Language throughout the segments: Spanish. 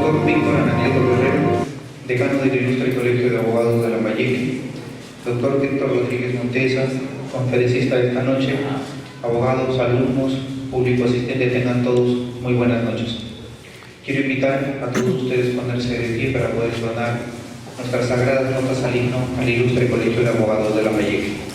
doctor Víctor Anacleto Guerrero, decano del Ilustre Colegio de Abogados de Lambayeque, doctor Víctor Rodríguez Montesa, conferencista de esta noche, abogados, alumnos, público asistente, tengan todos muy buenas noches. Quiero invitar a todos ustedes a ponerse de pie para poder sonar nuestras sagradas notas al himno al Ilustre Colegio de Abogados de Lambayeque.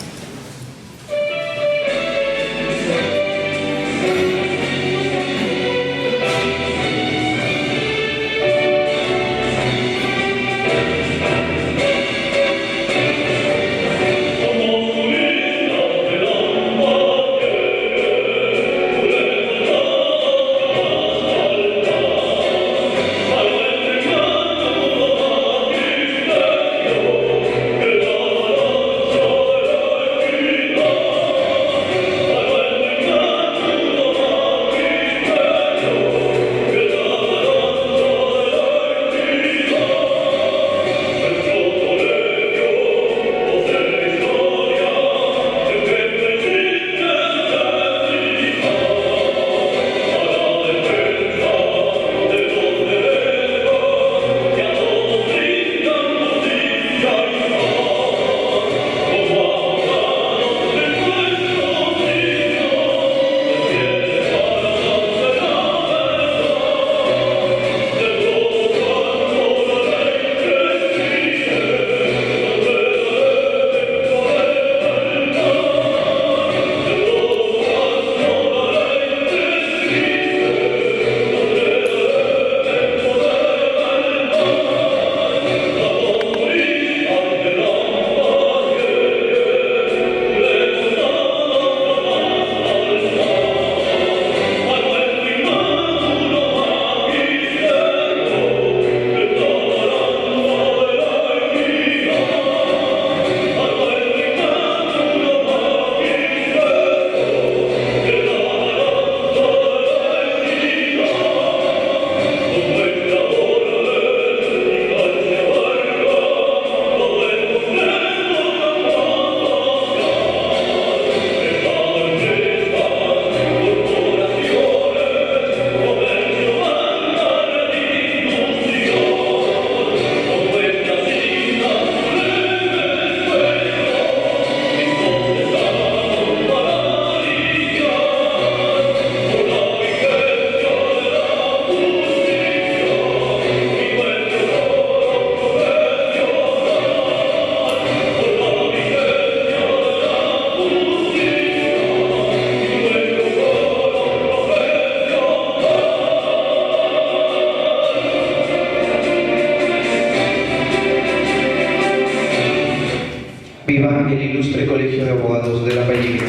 Viva el Ilustre Colegio de Abogados de Lambayeque.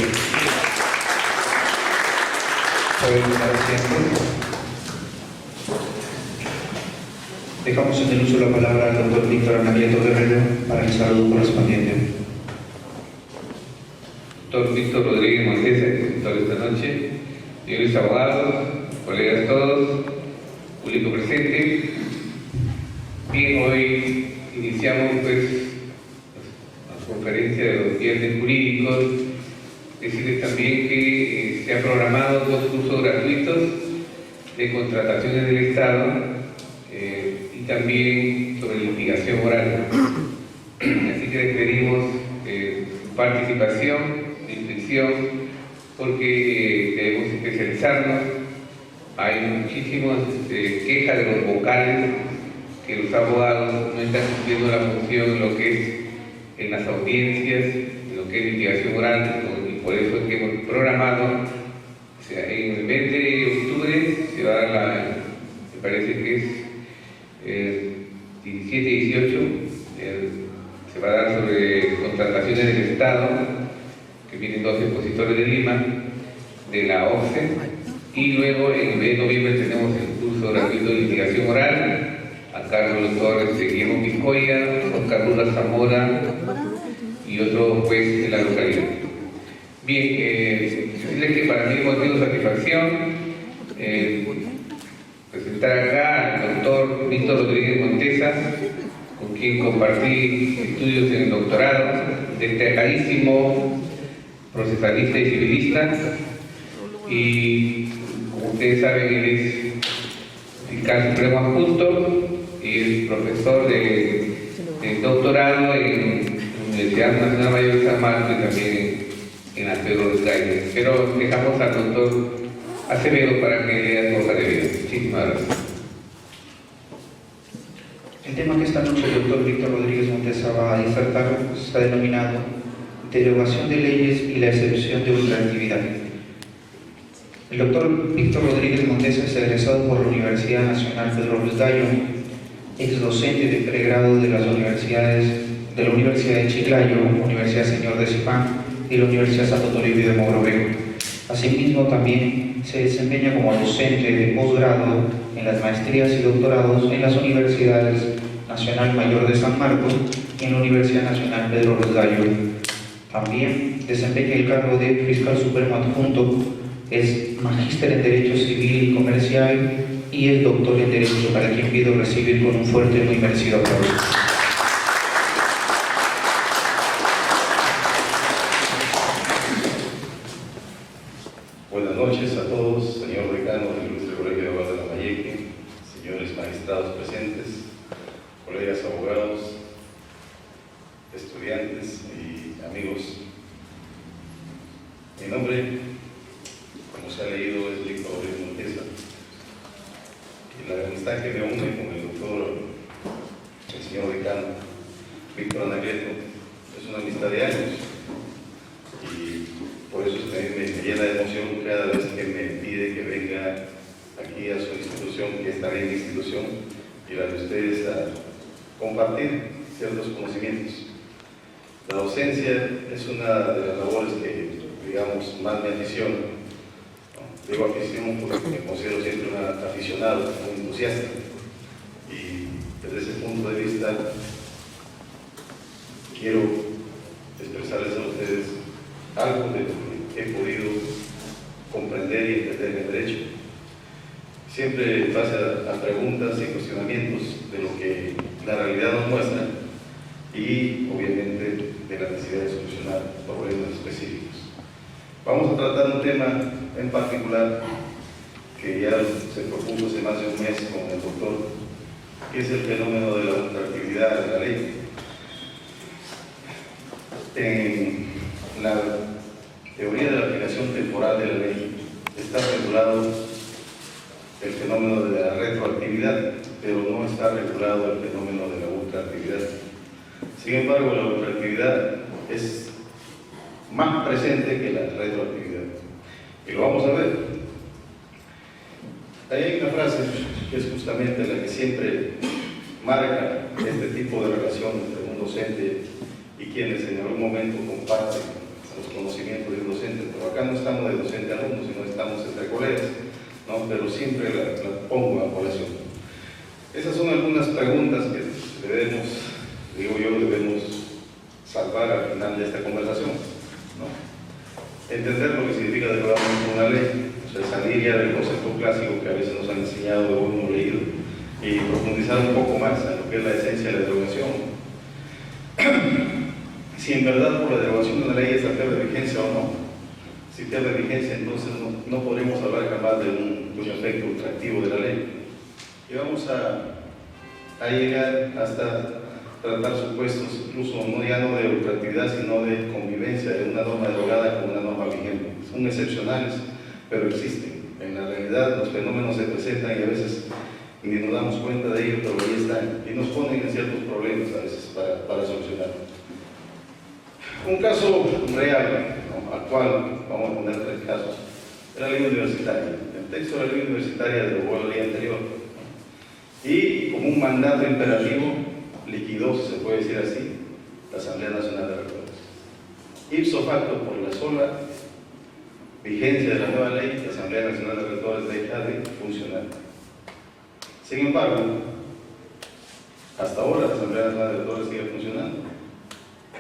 Pueden tomar asiento. Dejamos en el uso la palabra al doctor Víctor Anacleto Guerrero para el saludo correspondiente. Doctor Víctor Rodríguez Montesa, expositor esta noche, señores abogados, colegas todos, público presente. Bien, hoy iniciamos la conferencia de los viernes jurídicos. Decirles también que se han programado 2 cursos gratuitos de contrataciones del Estado y también sobre litigación oral. Así que les pedimos su participación, su inscripción, porque debemos especializarnos. Hay muchísimas quejas de los vocales que los abogados no están cumpliendo la función en lo que es en las audiencias, en lo que es litigación oral, y por eso es que hemos programado, o sea, en el mes de octubre se va a dar me parece que es 17 y 18, se va a dar sobre contrataciones del Estado, que vienen 2 expositores de Lima, de la OCSE, y luego en el mes de noviembre tenemos el curso gratuito de litigación oral, a cargo del doctor Guillermo Piscoya, Oscar Lula Zamora y otro juez de la localidad. Bien, decirles que para mí es motivo de satisfacción presentar acá al doctor Víctor Rodríguez Montesa, con quien compartí estudios en el doctorado, destacadísimo procesalista y civilista, y como ustedes saben, él es fiscal supremo adjunto y profesor de doctorado en la Universidad Nacional Mayor de San Marcos y también en Alfredo del Caire. Pero dejamos al doctor Acevedo para que lea su hoja de vida. Muchísimas gracias. El tema que esta noche el doctor Víctor Rodríguez Montesa va a disertar está denominado Derogación de leyes y la excepción de ultraactividad. El doctor Víctor Rodríguez Montesa es egresado por la Universidad Nacional Pedro Luis Gallo, ex docente de pregrado de las universidades de la Universidad de Chiclayo, Universidad Señor de Zipán y la Universidad Santo Toribio de Mogrovejo. Asimismo, también se desempeña como docente de posgrado en las maestrías y doctorados en las universidades Nacional Mayor de San Marcos y en la Universidad Nacional Pedro Luis Gallo. También desempeña el cargo de fiscal supremo adjunto, es magíster en Derecho Civil y Comercial y es doctor en Derecho, para quien pido recibir con un fuerte y muy merecido aplauso. Buenas noches a todos, señor decano del Ilustre Colegio de Abogados de Lambayeque, señores magistrados presentes, colegas abogados, estudiantes y amigos. Mi nombre, como se ha leído, es Víctor Rodríguez Montesa, y la amistad que me une con el doctor, el señor decano Víctor Anagleto, es una amistad de años, y por eso también me llena de emoción cada vez que me pide que venga aquí a su institución, que es también mi institución, y la de ustedes a compartir ciertos conocimientos. La docencia es una de las labores que, digamos, más me aficiona. Digo afición porque me considero siempre un aficionado, un entusiasta, y desde ese punto de vista quiero expresarles a ustedes algo de lo que he podido comprender y entender en el derecho. Siempre en base a preguntas y cuestionamientos de lo que la realidad nos muestra y obviamente de la necesidad de solucionar problemas específicos. Vamos a tratar un tema en particular que ya se propuso hace más de un mes con el doctor, que es el fenómeno de la ultraactividad de la ley. En la teoría de la aplicación temporal de la ley está regulado el fenómeno de la retroactividad, pero no está regulado el fenómeno de la ultraactividad. Sin embargo, la ultraactividad es más presente que la retroactividad, y lo vamos a ver. Ahí hay una frase que es justamente la que siempre marca este tipo de relación entre un docente y quienes en algún momento comparten los conocimientos de un docente, pero acá no estamos de docente a alumno, sino estamos entre colegas, ¿no? Pero siempre la pongo a colación. Esas son algunas preguntas que debemos, digo yo, debemos salvar al final de esta conversación, ¿no? Entender lo que significa derogamiento de una ley, o sea, salir ya del concepto clásico que a veces nos han enseñado o hemos leído y profundizar un poco más en lo que es la esencia de la derogación. Si en verdad por la derogación de una ley esta pierde vigencia o no. Si pierde vigencia, entonces no podremos hablar jamás de un efecto ultraactivo de la ley. Y vamos a llegar hasta tratar supuestos, incluso ya no de ultraactividad, sino de convivencia de una norma derogada con una norma vigente. Son excepcionales, pero existen. En la realidad los fenómenos se presentan y a veces ni nos damos cuenta de ello, pero ahí están y nos ponen en ciertos problemas a veces para solucionarlo. Un caso real, ¿no?, al cual vamos a poner 3 casos, es la ley universitaria. El texto de la ley universitaria derogó la ley anterior, ¿no? Y como un mandato imperativo liquidó, se puede decir así, la Asamblea Nacional de Rectores. Ipso facto, por la sola vigencia de la nueva ley, la Asamblea Nacional de Rectores deja de funcionar. Sin embargo, hasta ahora la Asamblea Nacional de Rectores sigue funcionando,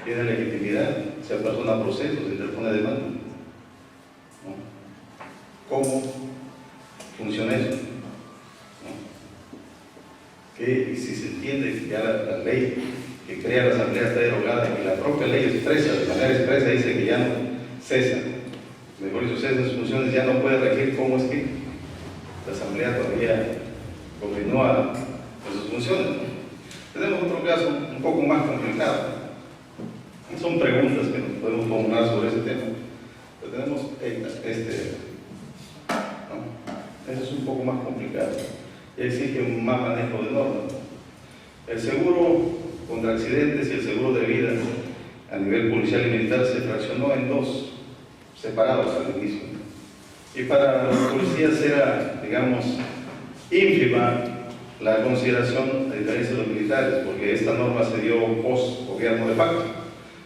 tiene legitimidad, se apersona procesos, se interpone demanda, ¿no? ¿Cómo funciona eso? ¿No? Que si se entiende que ya la ley que crea la Asamblea está derogada y la propia ley expresa, de manera expresa, dice que ya no cesa, mejor dicho, cesa sus funciones, ya no puede regir, ¿cómo es que la Asamblea todavía continúa continúa en sus funciones. Tenemos otro caso un poco más complicado. Son preguntas que nos podemos formular sobre ese tema. Pero tenemos eso es un poco más complicado y exige un más manejo de normas. El seguro contra accidentes y el seguro de vida a nivel policial y militar se fraccionó en dos, separados al inicio. Y para los policías era, digamos, ínfima la consideración, a diferencia de los militares, porque esta norma se dio post-gobierno de facto.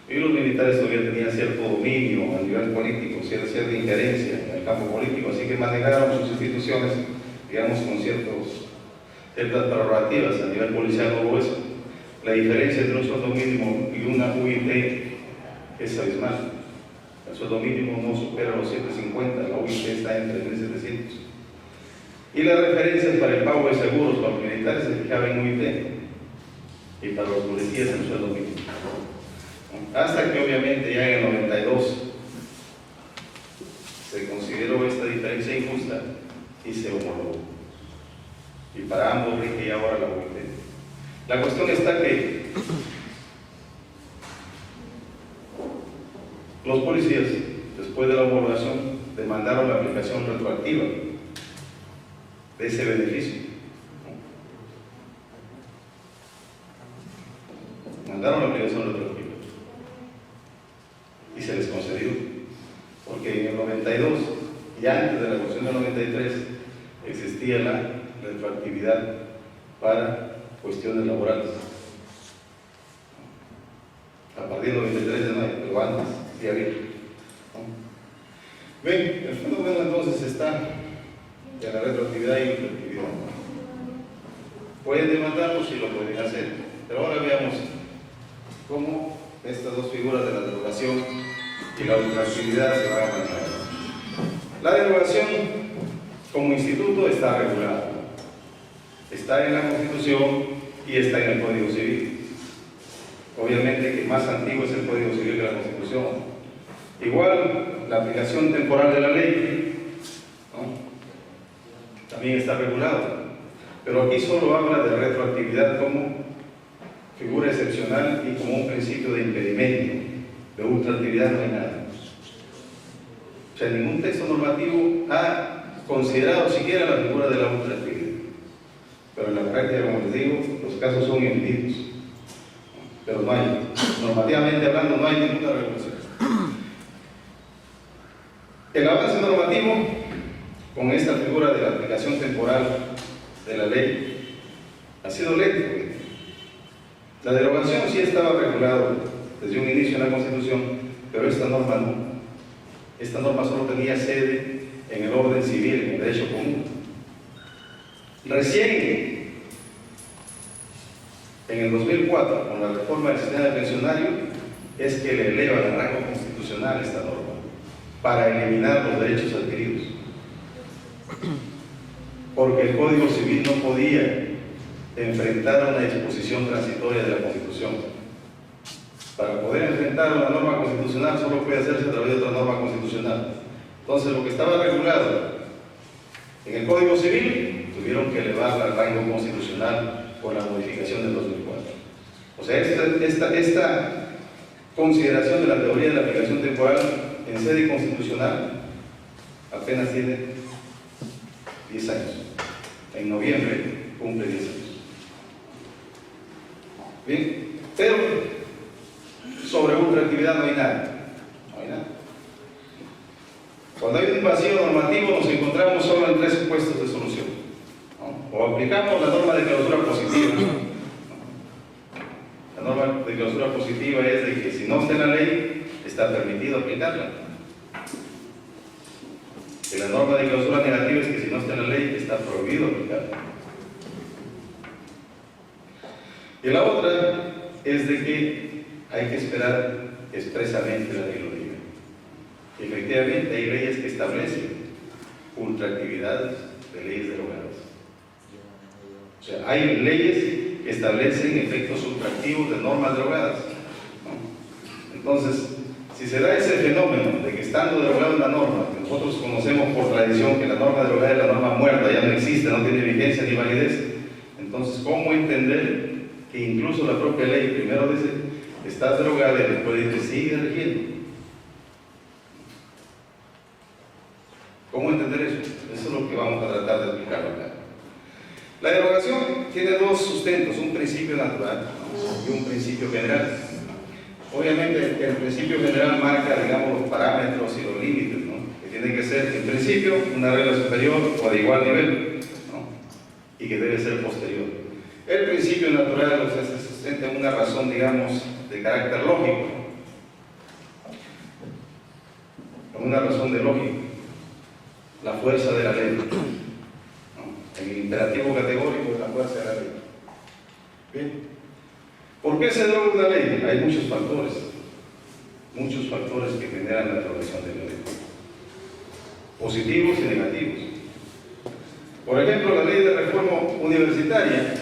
Y los militares todavía tenían cierto dominio a nivel político, cierta injerencia en el campo político, así que manejaron sus instituciones, digamos, con ciertas prerrogativas. A nivel policial no hubo eso. La diferencia entre un sueldo mínimo y una UIT es abismal. El sueldo mínimo no supera los 750, la UIT está entre 1700. Y las referencias para el pago de seguros para los militares se fijaban en UIT y para los policías en sueldo mínimo. Hasta que obviamente ya en el 92 se consideró esta diferencia injusta y se homologó. Y para ambos rige ya ahora la UIT. La cuestión está que los policías, después de la homologación, demandaron la aplicación retroactiva de ese beneficio. Mandaron la aplicación retroactiva y se les concedió, porque en el 92 y antes de la Constitución del 93 existía la retroactividad para cuestiones laborales. A partir del 93 no hay, pero antes sí había. Bien, el fenómeno entonces está en la retroactividad y ultraactividad. Pueden demandarlo, sí lo pueden hacer, pero ahora veamos cómo estas dos figuras de la derogación y la ultraactividad se van a manejar. La derogación como instituto está regulada. Está en la Constitución y está en el Código Civil. Obviamente que más antiguo es el Código Civil que la Constitución. Igual, la aplicación temporal de la ley, ¿no?, también está regulado. Pero aquí solo habla de retroactividad como figura excepcional y como un principio de impedimento. De ultraactividad no hay nada. O sea, ningún texto normativo ha considerado siquiera la figura de la ultraactividad. Pero en la práctica, como les digo, los casos son infinitos. Pero no hay, normativamente hablando, no hay ninguna regulación. El avance normativo con esta figura de la aplicación temporal de la ley ha sido lento. La derogación sí estaba regulada desde un inicio en la Constitución, pero esta norma no. Esta norma solo tenía sede en el orden civil, en el derecho común. Recién, en el 2004, con la reforma del sistema pensionario, es que le eleva el rango constitucional esta norma, para eliminar los derechos adquiridos. Porque el Código Civil no podía enfrentar una disposición transitoria de la Constitución. Para poder enfrentar una norma constitucional solo puede hacerse a través de otra norma constitucional. Entonces, lo que estaba regulado en el Código Civil tuvieron que elevarla al rango constitucional por la modificación del 2004. O sea, esta consideración de la teoría de la aplicación temporal en sede constitucional apenas tiene 10 años. En noviembre cumple 10 años. Bien, pero sobre ultraactividad no hay nada. No hay nada. Cuando hay un vacío normativo nos encontramos solo en 3 supuestos de solución. ¿No? O aplicamos la norma de clausura positiva. La norma de clausura positiva es de que si no está en la ley, está permitido aplicarla. Y la norma de clausura negativa es que si no está en la ley, está prohibido aplicarla. Y la otra es de que hay que esperar expresamente la ley lo diga. Efectivamente, hay leyes que establecen ultraactividades de leyes derogadas. O sea, hay leyes que establecen efectos ultraactivos de normas derogadas, ¿no? Entonces, si se da ese fenómeno de que estando derogada una norma, que nosotros conocemos por tradición que la norma derogada es la norma muerta, ya no existe, no tiene vigencia ni validez, Entonces, ¿cómo entender que incluso la propia ley primero dice, estás drogada y después dice, sigue rigiendo? ¿Cómo entender eso? Eso es lo que vamos a tratar de explicar acá. La derogación tiene dos sustentos, un principio natural, ¿no?, y un principio general. Obviamente el principio general marca, digamos, los parámetros y los límites, ¿no?, que tiene que ser, en principio, una regla superior o de igual nivel, ¿no?, y que debe ser posterior. El principio natural, o sea, se sustenta en una razón, digamos, de carácter lógico, con una razón de lógica, la fuerza de la ley, ¿no?, el imperativo categórico de la fuerza de la ley. Bien. ¿Por qué se deroga una ley? Hay muchos factores que generan la derogación de la ley, positivos y negativos. Por ejemplo, la ley de reforma universitaria,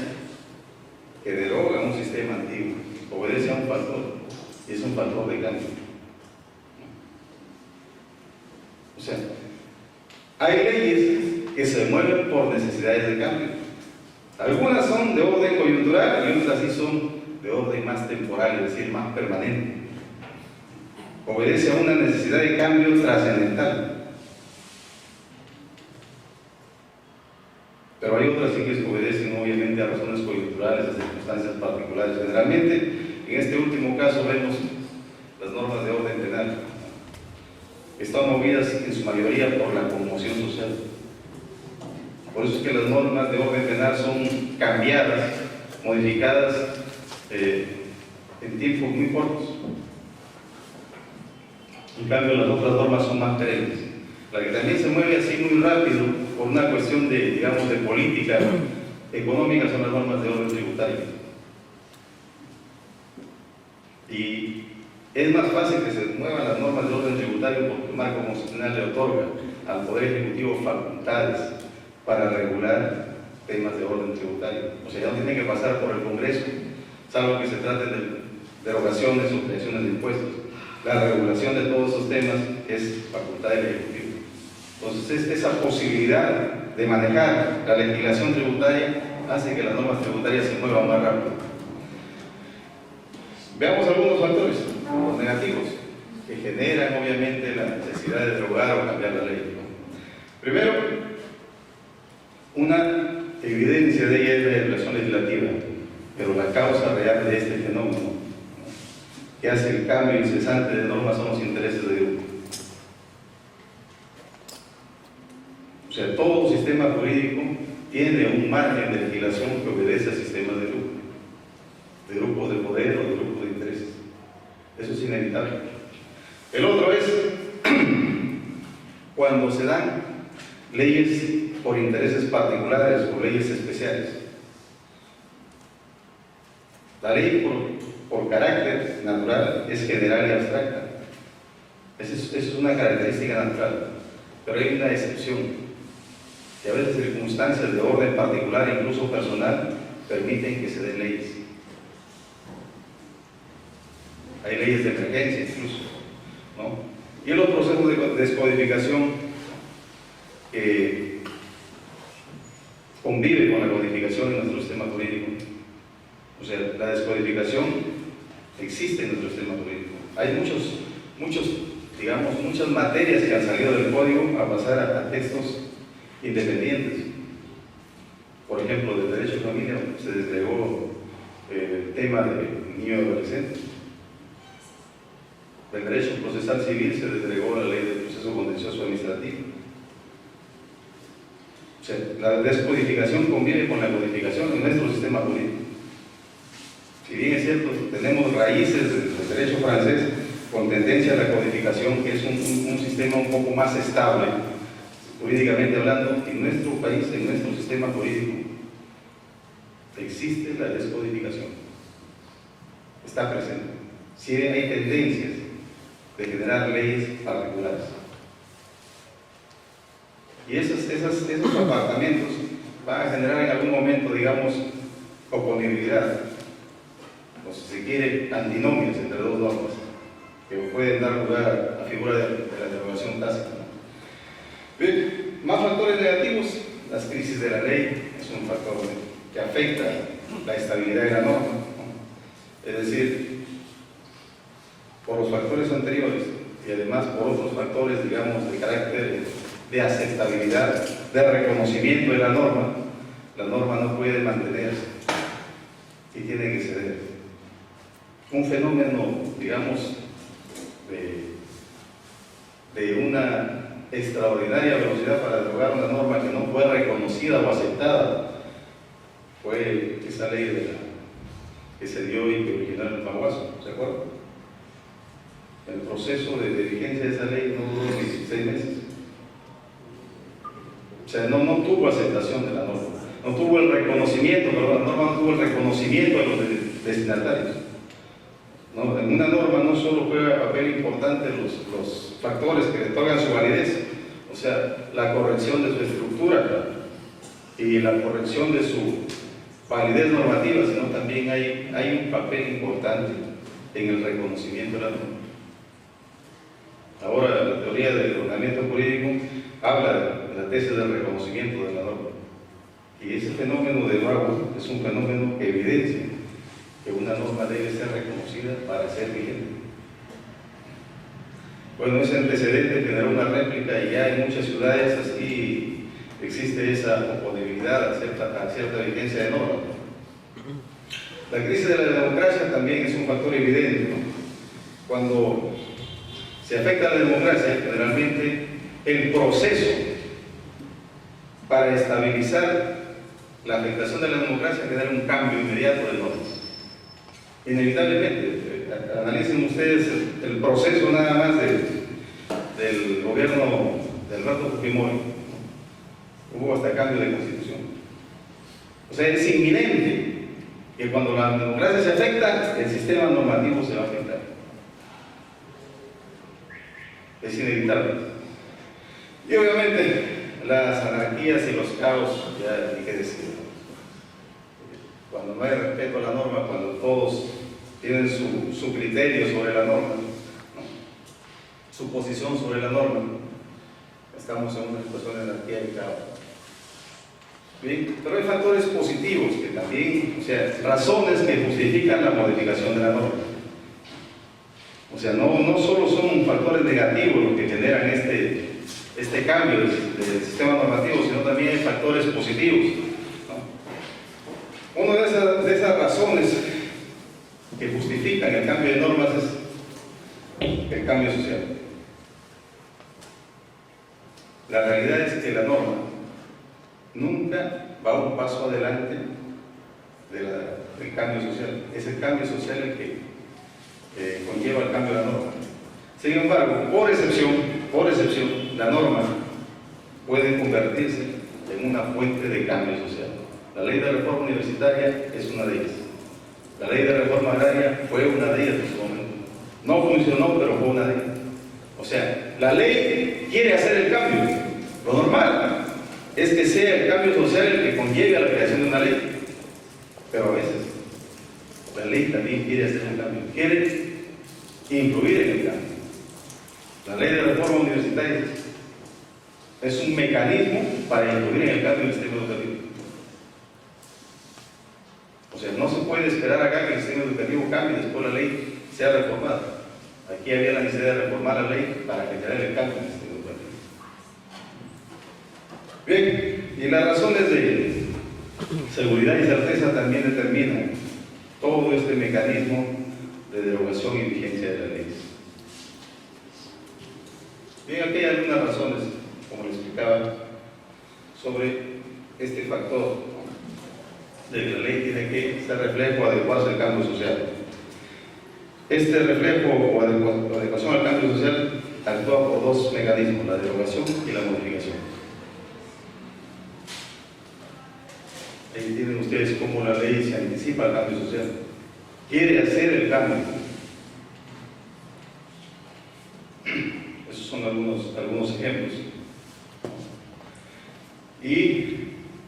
que deroga un sistema antiguo, obedece a un factor, y es un factor de cambio. O sea, hay leyes que se mueven por necesidades de cambio. Algunas son de orden coyuntural y otras sí son de orden más temporal, es decir, más permanente. Obedece a una necesidad de cambio trascendental. Pero hay otras sí que obedecen obviamente a razones coyunturales, a circunstancias particulares. Generalmente, en este último caso vemos las normas de orden penal. Están movidas en su mayoría por la conmoción social. Por eso es que las normas de orden penal son cambiadas, modificadas en tiempos muy cortos. En cambio, las otras normas son más perennes. La que también se mueve así muy rápido por una cuestión de, digamos, de política económica son las normas de orden tributario. Y es más fácil que se muevan las normas de orden tributario porque el marco constitucional le otorga al Poder Ejecutivo facultades para regular temas de orden tributario. O sea, ya no tiene que pasar por el Congreso, salvo que se trate de derogaciones o creaciones de impuestos. La regulación de todos esos temas es facultad del Ejecutivo. Entonces, esa posibilidad de manejar la legislación tributaria hace que las normas tributarias se muevan más rápido. Veamos algunos factores, los negativos, que generan obviamente la necesidad de derogar o cambiar la ley. Primero, una evidencia de ella es la regulación legislativa, pero la causa real de este fenómeno que hace el cambio incesante de normas son los intereses de grupo. O sea, todo sistema jurídico tiene un margen de legislación que obedece a sistemas de grupos de poder o de grupos de intereses. Eso es inevitable. El otro es cuando se dan leyes por intereses particulares o leyes especiales. La ley por carácter natural es general y abstracta. Esa es una característica natural, pero hay una excepción, que a veces circunstancias de orden particular, incluso personal, permiten que se den leyes. Hay leyes de emergencia incluso, ¿no? Y los procesos de descodificación que convive con la codificación en nuestro sistema jurídico. O sea, la descodificación existe en nuestro sistema jurídico. Hay muchas materias que han salido del código a pasar a textos independientes. Por ejemplo, del derecho de familia se desgregó el tema del niño y adolescente. Del derecho procesal civil se desgregó la ley del proceso contencioso administrativo. O sea, la descodificación convive con la codificación en nuestro sistema jurídico. Si bien es cierto, tenemos raíces del derecho francés con tendencia a la codificación, que es un sistema un poco más estable, jurídicamente hablando, en nuestro país, en nuestro sistema jurídico, existe la descodificación. Está presente. Sí hay tendencias de generar leyes particulares. Y esos apartamentos van a generar en algún momento, digamos, oponibilidad, o si se quiere, antinomias entre dos normas, que pueden dar lugar a la figura de la derogación tácita. Bien, más factores negativos, las crisis de la ley es un factor que afecta la estabilidad de la norma, ¿no? Es decir, por los factores anteriores y además por otros factores, digamos, de carácter de aceptabilidad, de reconocimiento de la norma no puede mantenerse y tiene que ceder. Un fenómeno, digamos, de una extraordinaria velocidad para derogar una norma que no fue reconocida o aceptada fue esa ley que se dio y que originó el Maguazo, ¿se acuerdan? El proceso de vigencia de esa ley no duró 16 meses. O sea, no tuvo aceptación de la norma, no tuvo el reconocimiento, perdón, la norma no tuvo el reconocimiento de los destinatarios. ¿No? En una norma no solo juega papel importante los factores que le otorgan su validez, o sea, la corrección de su estructura y la corrección de su validez normativa, sino también hay un papel importante en el reconocimiento de la norma. Ahora, la teoría del ordenamiento jurídico habla de la tesis del reconocimiento de la norma. Y ese fenómeno de nuevo es un fenómeno que evidencia que una norma debe ser reconocida para ser vigente. Bueno, ese antecedente generó una réplica y ya en muchas ciudades así existe esa oponibilidad a cierta vigencia de norma. La crisis de la democracia también es un factor evidente, ¿no? Cuando se afecta a la democracia, generalmente el proceso para estabilizar la afectación de la democracia genera un cambio inmediato de normas. Inevitablemente, analicen ustedes el proceso nada más del gobierno del Alberto Fujimori. Hubo hasta cambio de constitución. O sea, es inminente que cuando la democracia se afecta, el sistema normativo se va a afectar. Es inevitable. Y obviamente las anarquías y los caos, ya ni qué decir. Cuando no hay respeto a la norma, cuando todos tienen su criterio sobre la norma, ¿no? Su posición sobre la norma, estamos en una situación de anarquía y caos. Bien, pero hay factores positivos que también, o sea, razones que justifican la modificación de la norma. O sea, no solo son factores negativos los que generan este cambio del sistema normativo, sino también hay factores positivos, ¿no? Una de esas razones que justifican el cambio de normas es el cambio social. La realidad es que la norma nunca va un paso adelante del cambio social. Es el cambio social el que conlleva el cambio de la norma. Sin embargo, por excepción, la norma puede convertirse en una fuente de cambio social. La ley de reforma universitaria es una de ellas. La ley de reforma agraria fue una de ellas en su momento. No funcionó, pero fue una de ellas. O sea, la ley quiere hacer el cambio. Lo normal es que sea el cambio social el que conlleve a la creación de una ley. Pero a veces la ley también quiere hacer un cambio, quiere influir en el cambio. La ley de reforma universitaria es un mecanismo para influir en el cambio del sistema educativo. O sea, no se puede esperar acá que el sistema educativo cambie y después la ley sea reformada. Aquí había la necesidad de reformar la ley para generar el cambio en el sistema educativo. Bien, y las razones de seguridad y certeza también determinan todo este mecanismo de derogación y vigencia de las leyes. Bien, aquí hay algunas razones, como les explicaba, sobre este factor de que la ley tiene que ser reflejo o adecuarse al cambio social. Este reflejo o adecuación al cambio social actúa por dos mecanismos, la derogación y la modificación. Ahí tienen ustedes cómo la ley se anticipa al cambio social. Quiere hacer el cambio. Esos son algunos ejemplos. ¿Y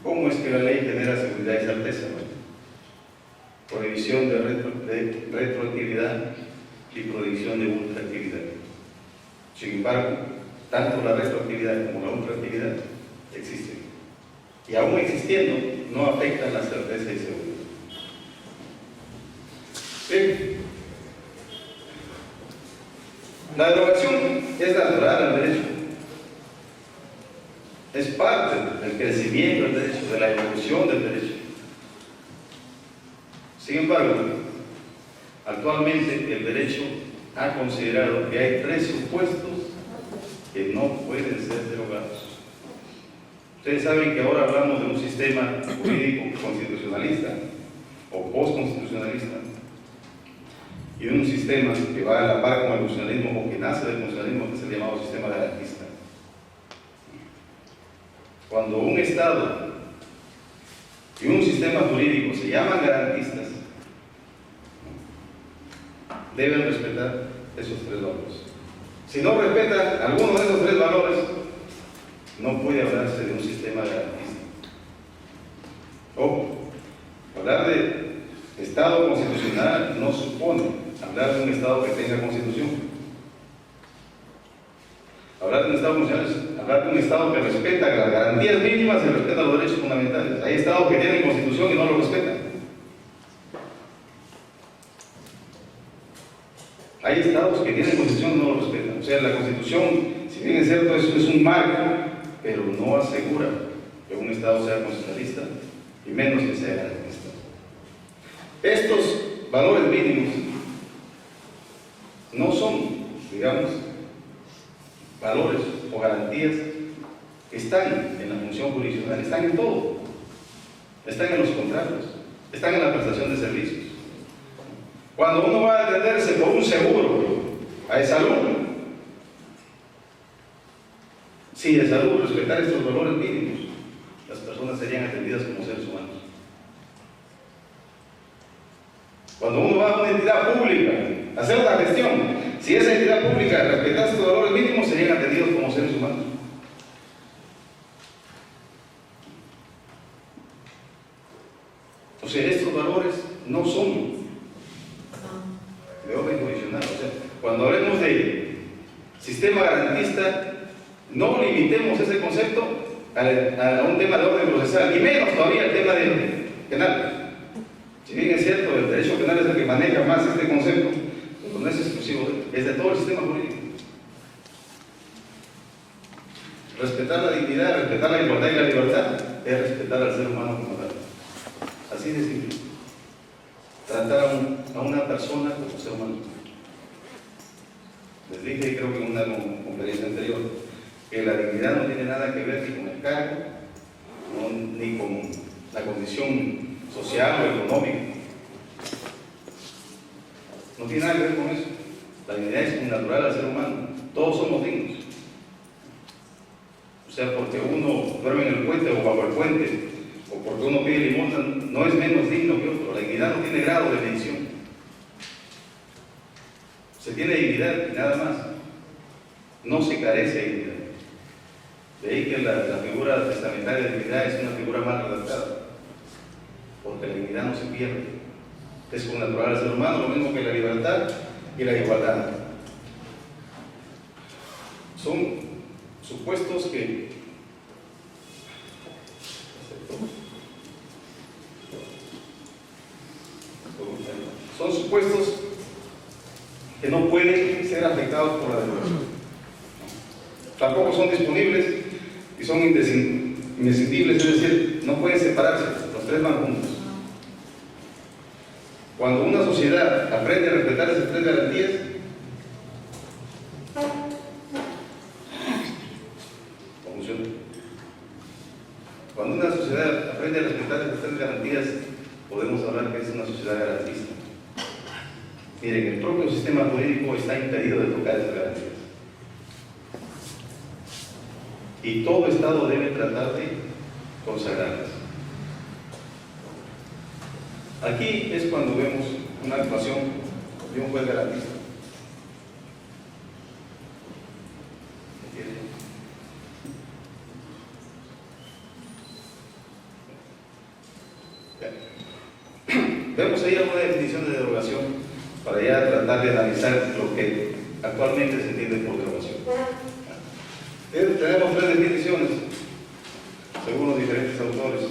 cómo es que la ley genera seguridad y certeza? Prohibición de retroactividad y prohibición de ultraactividad. Sin embargo, tanto la retroactividad como la ultraactividad existen. Y aún existiendo, no afectan la certeza y seguridad. Bien. La derogación es natural al derecho. Es parte del crecimiento del derecho, de la evolución del derecho. Sin embargo, actualmente el derecho ha considerado que hay 3 supuestos que no pueden ser derogados. Ustedes saben que ahora hablamos de un sistema jurídico constitucionalista o postconstitucionalista y un sistema que va a la par con el funcionalismo o que nace del funcionalismo, que es el llamado sistema garantista. Cuando un Estado y un sistema jurídico se llaman garantistas, deben respetar esos 3 valores. Si no respetan alguno de esos 3 valores, no puede hablarse de un sistema garantista. Ojo, hablar de Estado constitucional no supone hablar de un Estado que tenga constitución. Hablar de un Estado constitucional es hablar de un Estado que respeta las garantías mínimas y respeta los derechos fundamentales. Hay Estados que tienen constitución y no lo respetan. Hay Estados que tienen constitución y no lo respetan. O sea, la constitución, si bien es cierto, es un marco, pero no asegura que un Estado sea constitucionalista y menos que sea garantista. Estos valores mínimos no son, digamos, valores o garantías que están en la función jurisdiccional, están en todo. Están en los contratos, están en la prestación de servicios. Cuando uno va a atenderse por un seguro de salud, si de salud respetar estos valores mínimos, las personas serían atendidas como seres humanos. Cuando uno va a una entidad pública a hacer una gestión, si esa entidad pública respetase estos valores mínimos, serían atendidos como seres humanos. O sea, estos valores no son de orden jurisdiccional. O sea, cuando hablemos de sistema garantista, no limitemos ese concepto a un tema de orden procesal, y menos todavía el tema de penal. Si bien es cierto, el derecho penal es el que maneja más este concepto, pero no es exclusivo, es de todo el sistema jurídico. Respetar la dignidad, respetar la igualdad y la libertad, es respetar al ser humano como tal. Así de simple. Tratar a una persona como ser humano. Les dije, creo que en una conferencia anterior, que la dignidad no tiene nada que ver ni con el cargo, ni con la condición social o económica. No tiene nada que ver con eso. La dignidad es natural al ser humano. Todos somos dignos. O sea, porque uno duerme en el puente o bajo el puente, o porque uno pide limosna, no es menos digno que otro. La dignidad no tiene grado de medición. Se tiene dignidad y nada más. No se carece de dignidad. De ahí que la figura testamentaria de dignidad es una figura mal redactada, porque la dignidad no se pierde. Es un natural al ser humano, lo mismo que la libertad y la igualdad. Son supuestos que no pueden ser afectados por la derogación. Tampoco son disponibles y son imprescindibles, es decir, no pueden separarse, los 3 van juntos. Cuando una sociedad aprende a respetar esas 3 garantías, funciona. Cuando una sociedad aprende a respetar esas 3 garantías, podemos hablar que es una sociedad garantista. Miren, el propio sistema jurídico está impedido de tocar esas garantías. Y todo Estado debe tratar de consagrarlas. Aquí es cuando vemos una actuación de un juez garantista. Vemos ahí alguna definición de derogación para ya tratar de analizar lo que actualmente se entiende por derogación. Tenemos 3 definiciones, según los diferentes autores.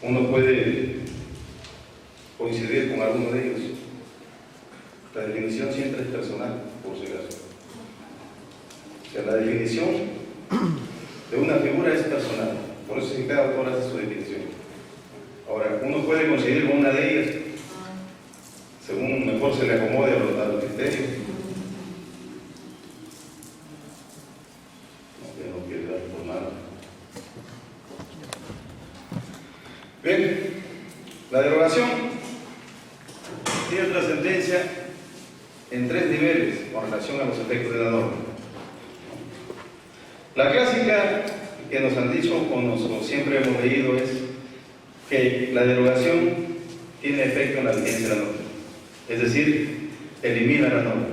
uno puede coincidir con alguno de ellos. La definición siempre es personal, por si acaso. O sea, la definición de una figura es personal, por eso cada autor hace su definición. Ahora, uno puede coincidir con una de ellas, según mejor se le acomode a los criterios. No quiere dar por nada. Bien, la derogación tiene trascendencia en 3 niveles con relación a los efectos de la norma. La clásica que nos han dicho o siempre hemos leído es que la derogación tiene efecto en la vigencia de la norma, es decir, elimina la norma,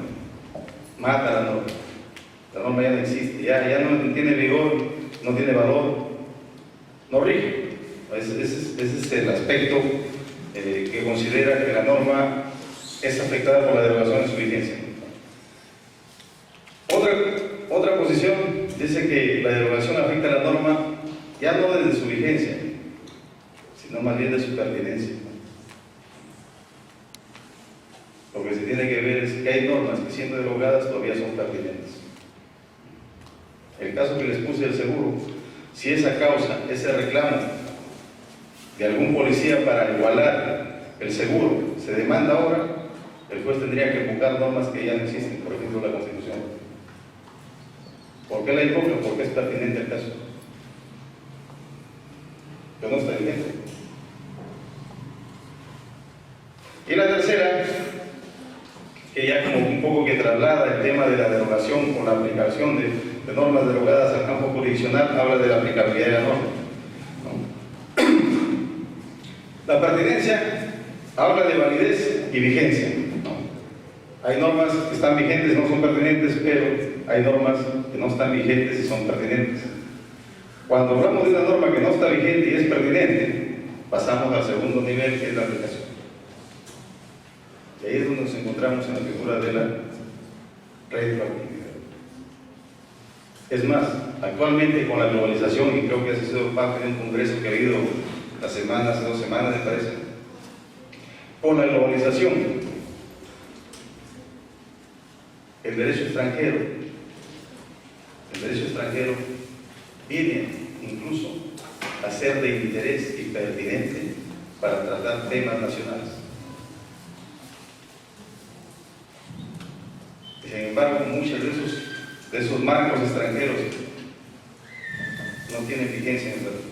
mata la norma. La norma ya no existe, ya no tiene vigor, no tiene valor, no rige. Ese es el aspecto que considera que la norma es afectada por la derogación en su vigencia. Otra posición dice que la derogación afecta a la norma ya no desde su vigencia, sino más bien de su pertinencia. Lo que se tiene que ver es que hay normas que siendo derogadas todavía son pertinentes. El caso que les puse del seguro, si esa causa, ese reclamo de algún policía para igualar el seguro se demanda ahora, el juez tendría que invocar normas que ya no existen, por ejemplo la Constitución. ¿Por qué la invoca? Porque es pertinente el caso. Pero no está vigente. Y la tercera, que ya como un poco que traslada el tema de la derogación con la aplicación de normas derogadas al campo jurisdiccional, habla de la aplicabilidad de la norma. La pertinencia habla de validez y vigencia. Hay normas que están vigentes y no son pertinentes, pero hay normas que no están vigentes y son pertinentes. Cuando hablamos de una norma que no está vigente y es pertinente, pasamos al segundo nivel, que es la aplicación. Y ahí es donde nos encontramos en la figura de la retroactividad. Es más, actualmente con la globalización, y creo que ha sido parte de un congreso que ha habido hace 2 semanas, me parece, con la globalización, el derecho extranjero viene incluso a ser de interés y pertinente para tratar temas nacionales. Y sin embargo, muchos de esos marcos extranjeros no tienen vigencia en el derecho,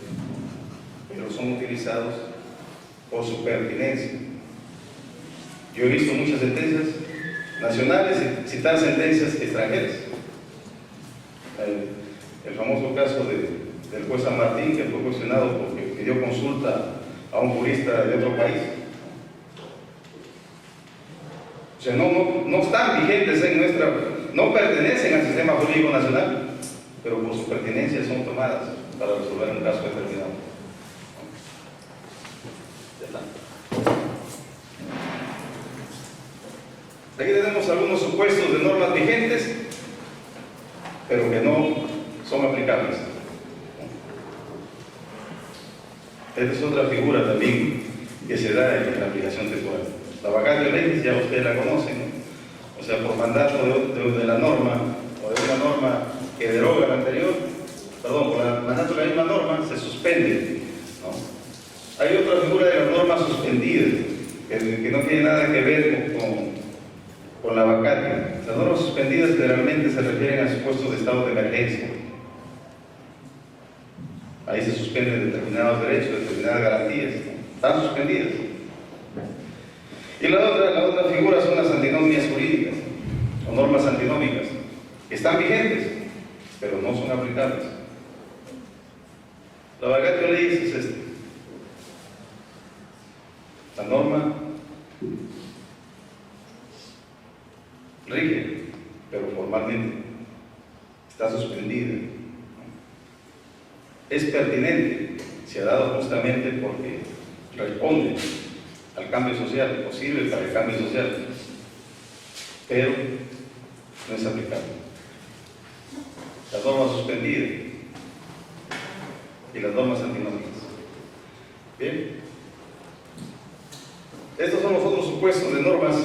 pero son utilizados por su pertinencia. Yo he visto muchas sentencias nacionales citar sentencias extranjeras. El famoso caso del juez San Martín, que fue cuestionado porque pidió consulta a un jurista de otro país. O sea, no están vigentes en no pertenecen al sistema jurídico nacional, pero por su pertinencia son tomadas para resolver un caso determinado. Ya está. Aquí tenemos algunos supuestos de normas vigentes, pero que no son aplicables. Esta es otra figura también que se da en la aplicación temporal. La vacatio legis ya ustedes la conocen, ¿no? O sea, por mandato de la norma o de una norma que deroga la anterior, perdón, por el mandato de la misma norma se suspende, ¿no? Hay otra figura de las normas suspendidas que no tiene nada que ver con la vacatio. Las normas suspendidas generalmente se refieren a supuestos de estado de emergencia. Ahí se suspenden determinados derechos, determinadas garantías, están suspendidas. Y la otra figura son las antinomias jurídicas o normas antinómicas, que están vigentes, pero no son aplicables. La vacatio legis es esta. La norma rige, pero formalmente está suspendida. Es pertinente, se ha dado justamente porque responde al cambio social, o sirve para el cambio social, pero no es aplicable. Las normas suspendidas y las normas antinómicas. Bien. Estos son los otros supuestos de normas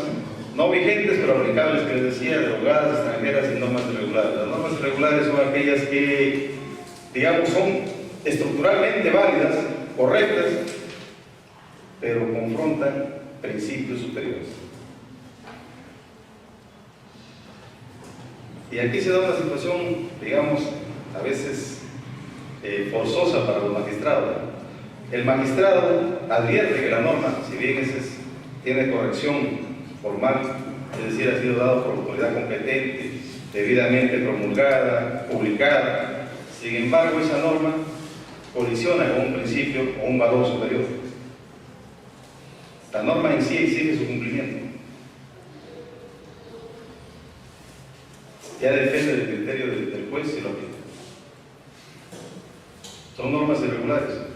no vigentes pero aplicables que les decía, derogadas, extranjeras y normas irregulares. Las normas irregulares son aquellas que, digamos, son estructuralmente válidas, correctas, pero confrontan principios superiores. Y aquí se da una situación, digamos, a veces forzosa para los magistrados. El magistrado advierte que la norma, si bien tiene corrección formal, es decir, ha sido dado por la autoridad competente, debidamente promulgada, publicada, sin embargo esa norma colisiona con un principio o un valor superior. La norma en sí exige su cumplimiento. Ya depende del criterio del juez si lo aplica. Son normas irregulares.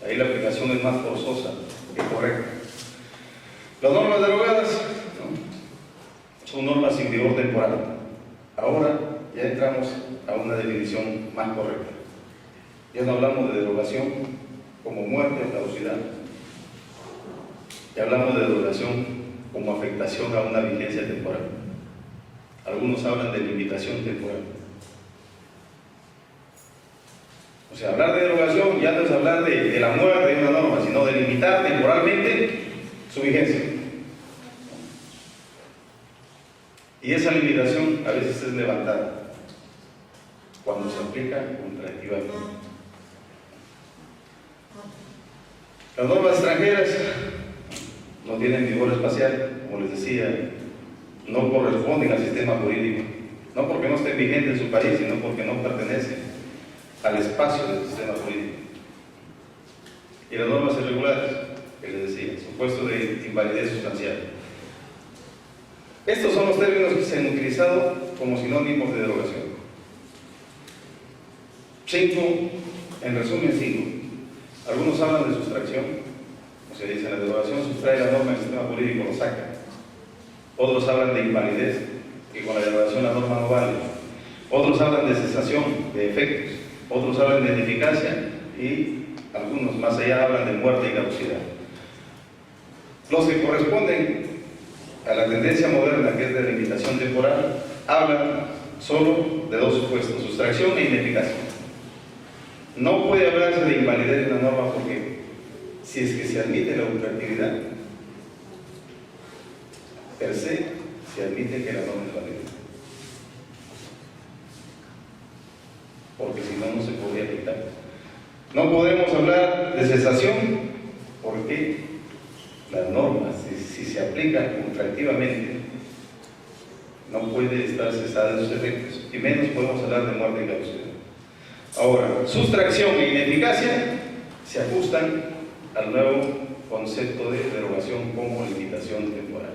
Ahí la aplicación es más forzosa que correcta. Las normas derogadas, ¿no?, son normas sin vigor temporal. Ahora ya entramos a una definición más correcta. Ya no hablamos de derogación como muerte o caducidad. Ya hablamos de derogación como afectación a una vigencia temporal. Algunos hablan de limitación temporal. O sea, hablar de derogación ya no es hablar de la muerte de una norma, sino de limitar temporalmente su vigencia. Y esa limitación a veces es levantada cuando se aplica contractivamente. Las normas extranjeras no tienen vigor espacial, como les decía, no corresponden al sistema jurídico, no porque no estén vigentes en su país, sino porque no pertenecen al espacio del sistema jurídico. Y las normas irregulares, que les decía, supuesto de invalidez sustancial. Estos son los términos que se han utilizado como sinónimos de derogación. 5, en resumen 5. Algunos hablan de sustracción, o sea, dicen la derogación sustrae la norma del sistema jurídico, lo saca. Otros hablan de invalidez, que con la derogación la norma no vale. Otros hablan de cesación de efectos. Otros hablan de ineficacia y algunos más allá hablan de muerte y caducidad. Los que corresponden a la tendencia moderna, que es de limitación temporal, hablan solo de dos supuestos, sustracción e ineficacia. No puede hablarse de invalidez de una norma porque si es que se admite la ultraactividad, per se, se admite que la norma es válida. Porque si no, no se podría aplicar. No podemos hablar de cesación porque las normas, si se aplican contractivamente, no puede estar cesada de sus efectos, y menos podemos hablar de muerte y caducidad. Ahora, sustracción e ineficacia se ajustan al nuevo concepto de derogación como limitación temporal.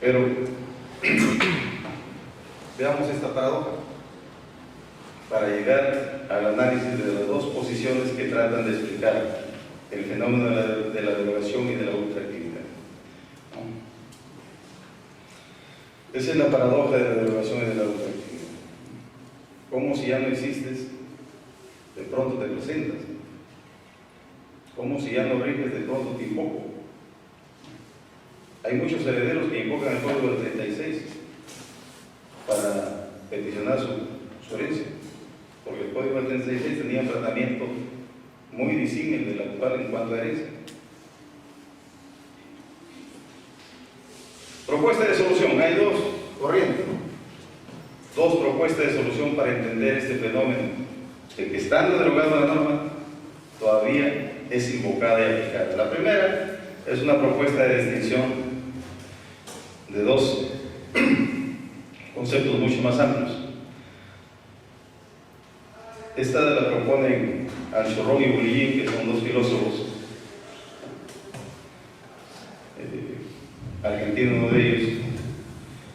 Pero veamos esta paradoja para llegar al análisis de las dos posiciones que tratan de explicar el fenómeno de la derogación y de la ultraactividad. Esa es la paradoja de la derogación y de la ultraactividad. Como si ya no existes, de pronto te presentas. Como si ya no riges, de pronto te invoco. Hay muchos herederos que invocan el código del 36 para peticionar su herencia, porque el código del 36 tenía un tratamiento muy disímil del actual en cuanto a herencia. Propuesta de solución. Hay dos corrientes, dos propuestas de solución para entender este fenómeno de que, estando derogada la norma, todavía es invocada y aplicada. La primera es una propuesta de distinción de dos conceptos mucho más amplios. Esta la proponen Anchorrón y Bullillín, que son dos filósofos argentinos, uno de ellos.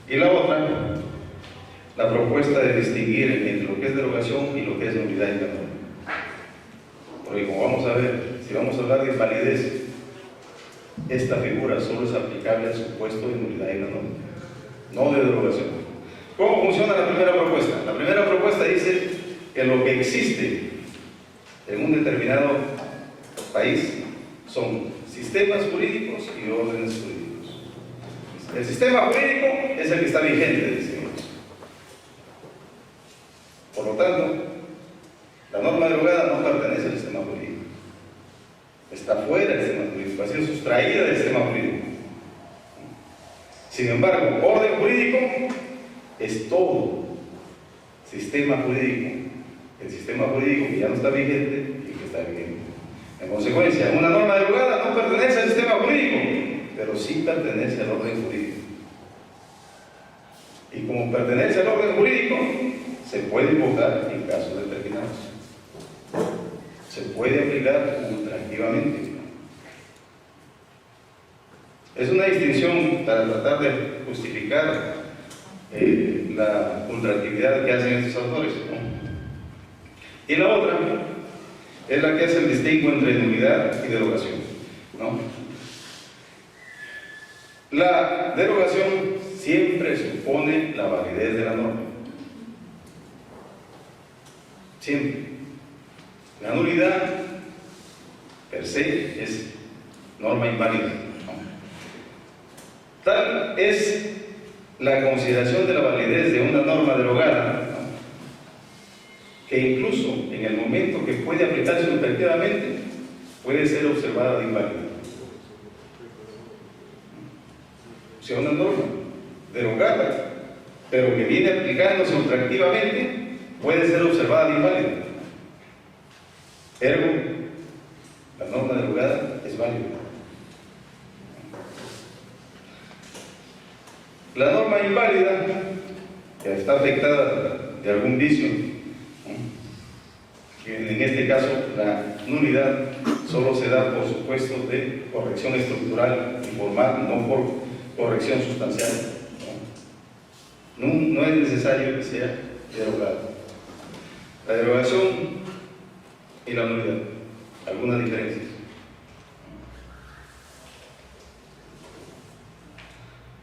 Y la otra, la propuesta de distinguir entre lo que es derogación y lo que es nulidad y canón. Porque como vamos a ver, si vamos a hablar de invalidez, esta figura solo es aplicable al supuesto de nulidad y canón, no de derogación. ¿Cómo funciona la primera propuesta? La primera que lo que existe en un determinado país son sistemas jurídicos y órdenes jurídicos. El sistema jurídico es el que está vigente, decimos. Por lo tanto, la norma derogada no pertenece al sistema jurídico. Está fuera del sistema jurídico, ha sido sustraída del sistema jurídico. Sin embargo, orden jurídico es todo sistema jurídico. El sistema jurídico que ya no está vigente y que está vigente. En consecuencia, una norma derogada no pertenece al sistema jurídico, pero sí pertenece al orden jurídico. Y como pertenece al orden jurídico, se puede invocar en casos determinados. Se puede aplicar ultraactivamente. Es una distinción para tratar de justificar la ultraactividad que hacen estos autores, ¿no? Y la otra es la que hace el distingo entre nulidad y derogación, ¿no? La derogación siempre supone la validez de la norma. Siempre. La nulidad per se es norma inválida, ¿no? Tal es la consideración de la validez de una norma derogada, ¿no?, que incluso en el momento que puede aplicarse operativamente puede ser observada de inválida. O sea, una norma derogada, pero que viene aplicándose ultraactivamente, puede ser observada de inválida. Ergo, la norma derogada es válida. La norma inválida, que está afectada de algún vicio, que en este caso la nulidad solo se da por supuesto de corrección estructural y formal, no por corrección sustancial. No es necesario que sea derogada. La derogación y la nulidad, algunas diferencias.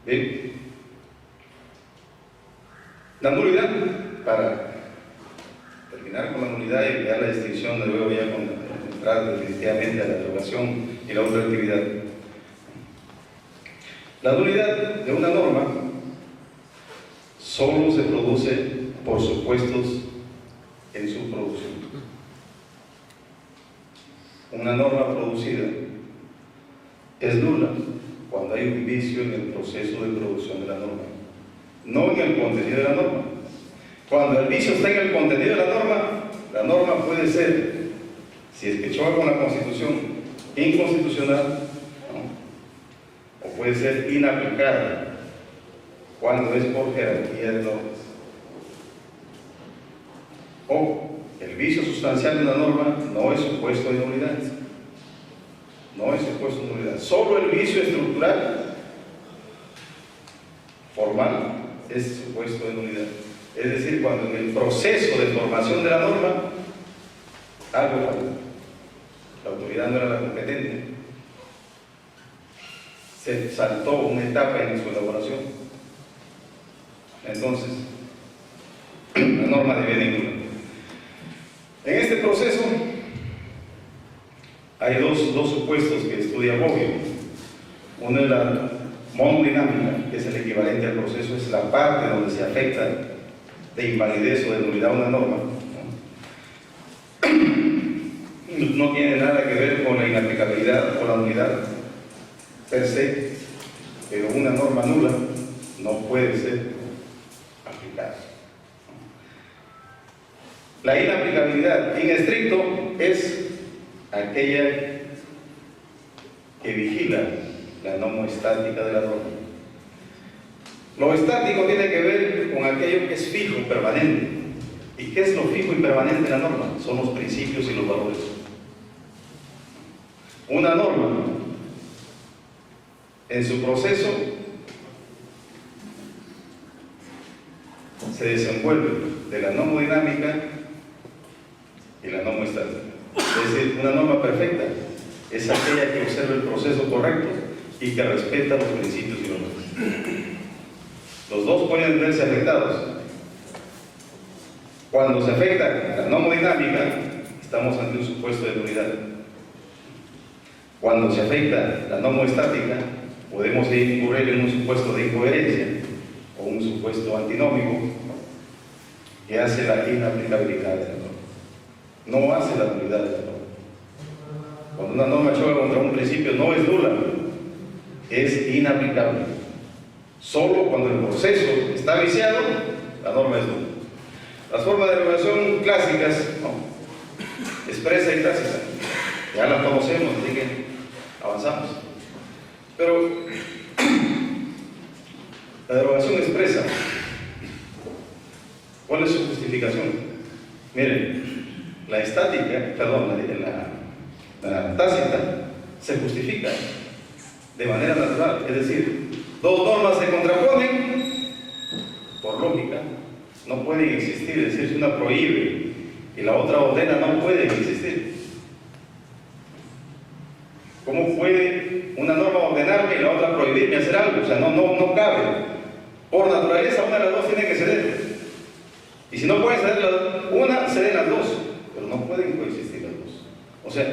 Bien. La nulidad, para terminar con la nulidad y crear la distinción, de luego ya con entrar definitivamente a la derogación y la otra actividad. La nulidad de una norma solo se produce por supuestos en su producción. Una norma producida es nula cuando hay un vicio en el proceso de producción de la norma, no en el contenido de la norma. Cuando el vicio está en el contenido de la norma puede ser, si es que choca con la Constitución, inconstitucional, ¿no?, o puede ser inaplicada cuando es por jerarquía de normas. O el vicio sustancial de una norma no es supuesto de nulidad. No es supuesto de nulidad. Solo el vicio estructural formal es supuesto de nulidad. Es decir, cuando en el proceso de formación de la norma algo falló, la autoridad no era la competente, se saltó una etapa en su elaboración, entonces la norma deviene nula. En este proceso hay dos supuestos que estudia Bobbio. Uno es la monodinámica, que es el equivalente al proceso, es la parte donde se afecta de invalidez o de nulidad una norma. No tiene nada que ver con la inaplicabilidad o la nulidad per se, pero una norma nula no puede ser aplicada. La inaplicabilidad en estricto es aquella que vigila la nomoestática de la norma. Lo estático tiene que ver con aquello que es fijo, permanente. ¿Y qué es lo fijo y permanente de la norma? Son los principios y los valores. Una norma, en su proceso, se desenvuelve de la nomodinámica y la nomoestática. Es decir, una norma perfecta es aquella que observa el proceso correcto y que respeta los principios y los valores. Los dos pueden verse afectados. Cuando se afecta la nomodinámica, estamos ante un supuesto de nulidad. Cuando se afecta la nomoestática, podemos incurrir en un supuesto de incoherencia o un supuesto antinómico que hace la inaplicabilidad de la norma. No hace la nulidad de la norma. Cuando una norma choca contra un principio, no es nula, es inaplicable. Solo cuando el proceso está viciado, la norma es nula. Las formas de derogación clásicas, expresa y tácita, ya las conocemos, así que avanzamos. Pero la derogación expresa, ¿cuál es su justificación? Miren, la tácita se justifica de manera natural, es decir, dos normas se contraponen, por lógica, no pueden existir, es decir, si una prohíbe y la otra ordena, no pueden existir. ¿Cómo puede una norma ordenarme y la otra prohibirme hacer algo? O sea, no cabe. Por naturaleza, una de las dos tiene que ceder. Y si no pueden ceder una, ceden las dos, pero no pueden coexistir las dos. O sea,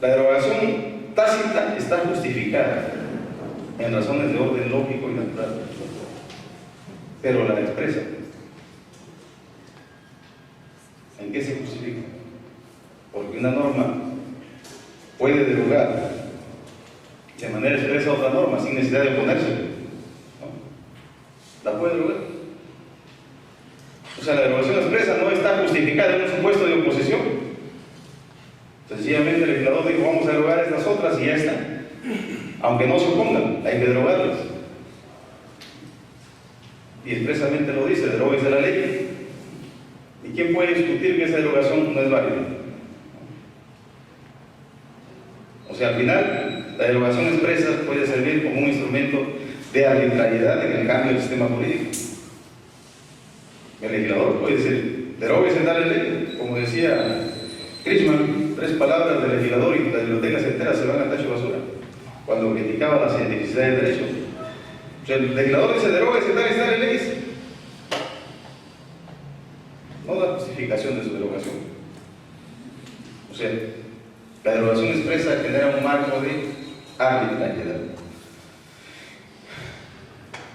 la derogación tácita está justificada en razones de orden lógico y natural, pero la expresa, ¿en qué se justifica? Porque una norma puede derogar de manera expresa otra norma sin necesidad de oponerse, ¿no? La puede derogar. O sea, la derogación expresa no está justificada en un supuesto de oposición. Sencillamente el legislador dijo, vamos a derogar estas otras y ya está. Aunque no se opongan, hay que derogarlas. Y expresamente lo dice, deróguese la ley. ¿Y quién puede discutir que esa derogación no es válida? O sea, al final, la derogación expresa puede servir como un instrumento de arbitrariedad en el cambio del sistema político. El legislador puede decir, deróguese tal ley, como decía Krishman, 3 palabras del legislador y las bibliotecas enteras se van al tacho de basura, cuando criticaba la cientificidad del derecho. O sea, el legislador dice, deróguese tal leyes. No da justificación de su derogación. O sea, la derogación expresa genera un marco de arbitrariedad.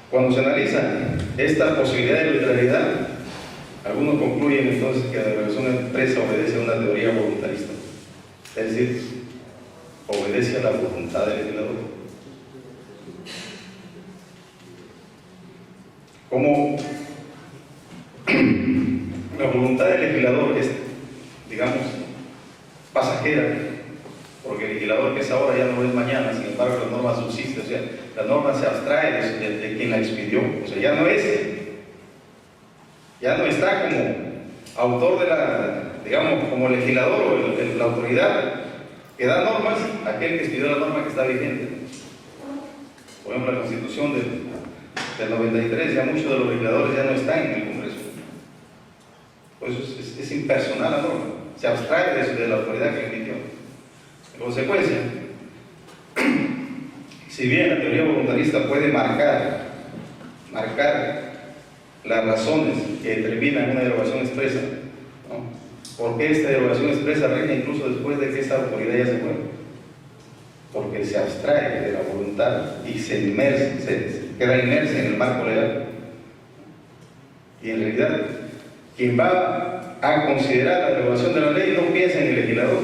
Cuando se analiza esta posibilidad de arbitrariedad, algunos concluyen entonces que la derogación expresa obedece a una teoría voluntarista, es decir, obedece a la voluntad del legislador. Como la voluntad del legislador es, digamos, pasajera, porque el legislador que es ahora ya no es mañana, sin embargo la norma subsiste, o sea, la norma se abstrae de quien la expidió, o sea, ya no está como autor de la, digamos, como legislador o la autoridad que da normas, aquel que expidió la norma que está vigente. Por ejemplo, la Constitución del 93, ya muchos de los legisladores ya no están en el Congreso. Por eso es impersonal la norma, se abstrae de la autoridad que emitió. En consecuencia, si bien la teoría voluntarista puede marcar las razones que determinan una derogación expresa, ¿no? ¿Por qué esta derogación expresa reina incluso después de que esa autoridad ya se fue? Porque se abstrae de la voluntad y se queda inmersa en el marco legal. Y en realidad, quien va a considerar la derogación de la ley no piensa en el legislador,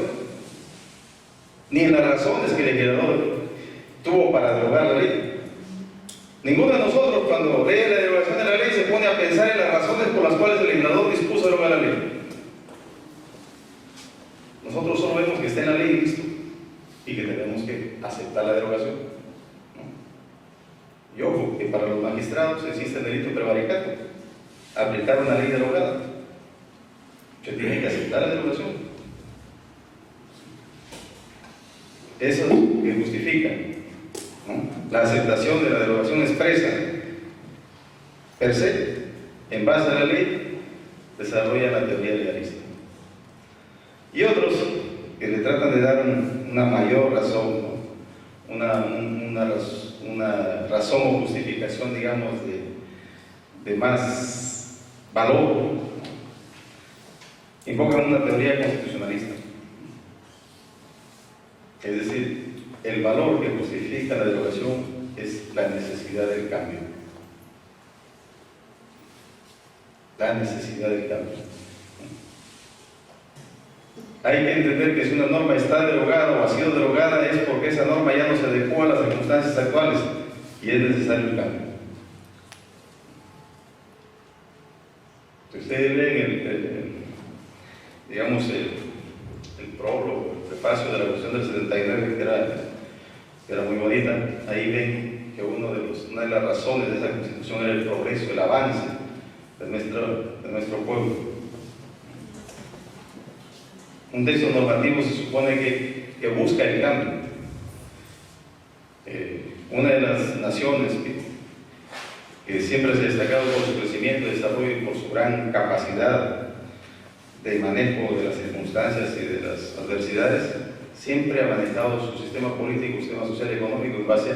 ni en las razones que el legislador tuvo para derogar la ley. Ninguno de nosotros, cuando lee la derogación de la ley, se pone a pensar en las razones por las cuales el legislador dispuso derogar la ley. Nosotros solo vemos que está en la ley y listo, y que tenemos que aceptar la derogación, ¿no? Y ojo, que para los magistrados existe el delito de prevaricato, aplicar una ley derogada. Se tiene que aceptar la derogación. Eso es lo que justifica, ¿no? La aceptación de la derogación expresa per se, en base a la ley, desarrolla la teoría legalista. Y otros que le tratan de dar una mayor razón, ¿no? una razón o justificación, digamos, de más valor, invocan una teoría constitucionalista. Es decir, el valor que justifica la derogación es la necesidad del cambio. La necesidad del cambio. Hay que entender que si una norma está derogada o ha sido derogada es porque esa norma ya no se adecua a las circunstancias actuales y es necesario el cambio. Si ustedes leen el prólogo, el prefacio de la Constitución del 79, que era muy bonita, ahí ven que una de las razones de esa Constitución era el progreso, el avance de nuestro pueblo. Un texto normativo se supone que busca el cambio. Una de las naciones que siempre se ha destacado por su crecimiento y desarrollo y por su gran capacidad de manejo de las circunstancias y de las adversidades, siempre ha manejado su sistema político, sistema social y económico en base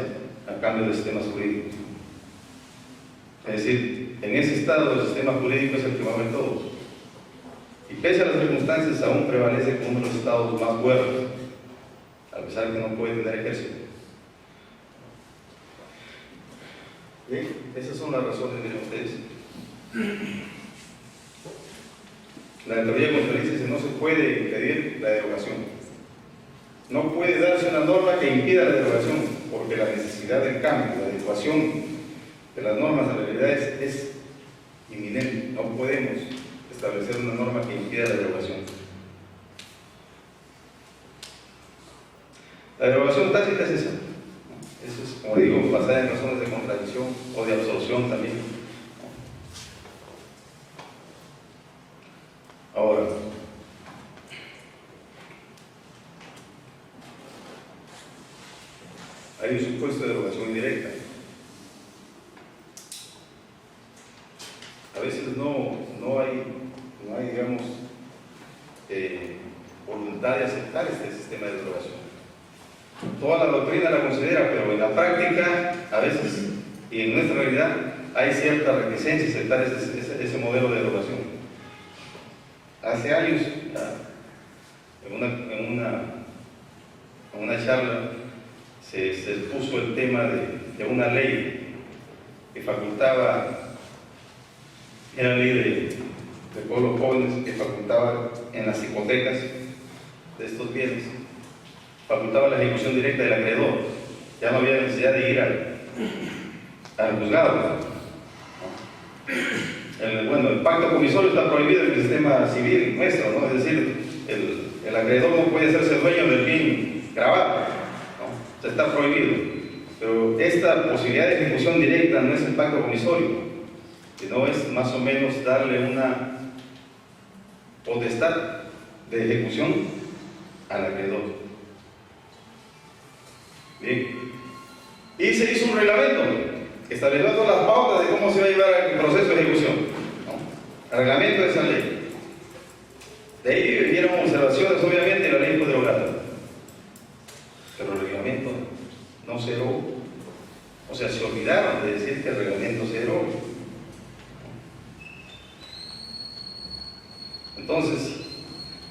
a cambio de sistemas jurídicos. Es decir, en ese estado el sistema jurídico es el que va a ver todo. Y pese a las circunstancias, aún prevalece como uno de los estados más fuertes, a pesar de que no puede tener ejército. Bien, esas son las razones, miren ustedes. La teoría constitucionalista dice que no se puede impedir la derogación. No puede darse una norma que impida la derogación, porque la necesidad del cambio, la adecuación de las normas a la realidad es inminente. No podemos establecer una norma que impida la derogación. La derogación tácita es esa. Eso es, como digo, basada en razones de contradicción o de absorción también. Ahora, hay un supuesto de derogación indirecta. A veces no hay, digamos, voluntad de aceptar este sistema de derogación. Toda la doctrina la considera, pero en la práctica, a veces, y en nuestra realidad, hay cierta reticencia a aceptar ese modelo de derogación. Hace años, en una charla, se expuso el tema de una ley que facultaba, era ley de pueblos jóvenes, que facultaba en las hipotecas de estos bienes, facultaba la ejecución directa del acreedor. Ya no había necesidad de ir al juzgado. El pacto comisorio está prohibido en el sistema civil nuestro, ¿no? Es decir, el acreedor no puede hacerse dueño del bien grabado, ¿no? O sea, está prohibido. Pero esta posibilidad de ejecución directa no es el pacto comisorio, sino es más o menos darle una potestad de ejecución al acreedor. Bien. Y se hizo un reglamento que estableció todas las pautas de cómo se va a llevar el proceso de ejecución, ¿no? El reglamento de esa ley. De ahí vinieron observaciones, obviamente, la ley fue derogada. Pero el reglamento no se derogó. O sea, se olvidaron de decir que el reglamento se derogó. Entonces,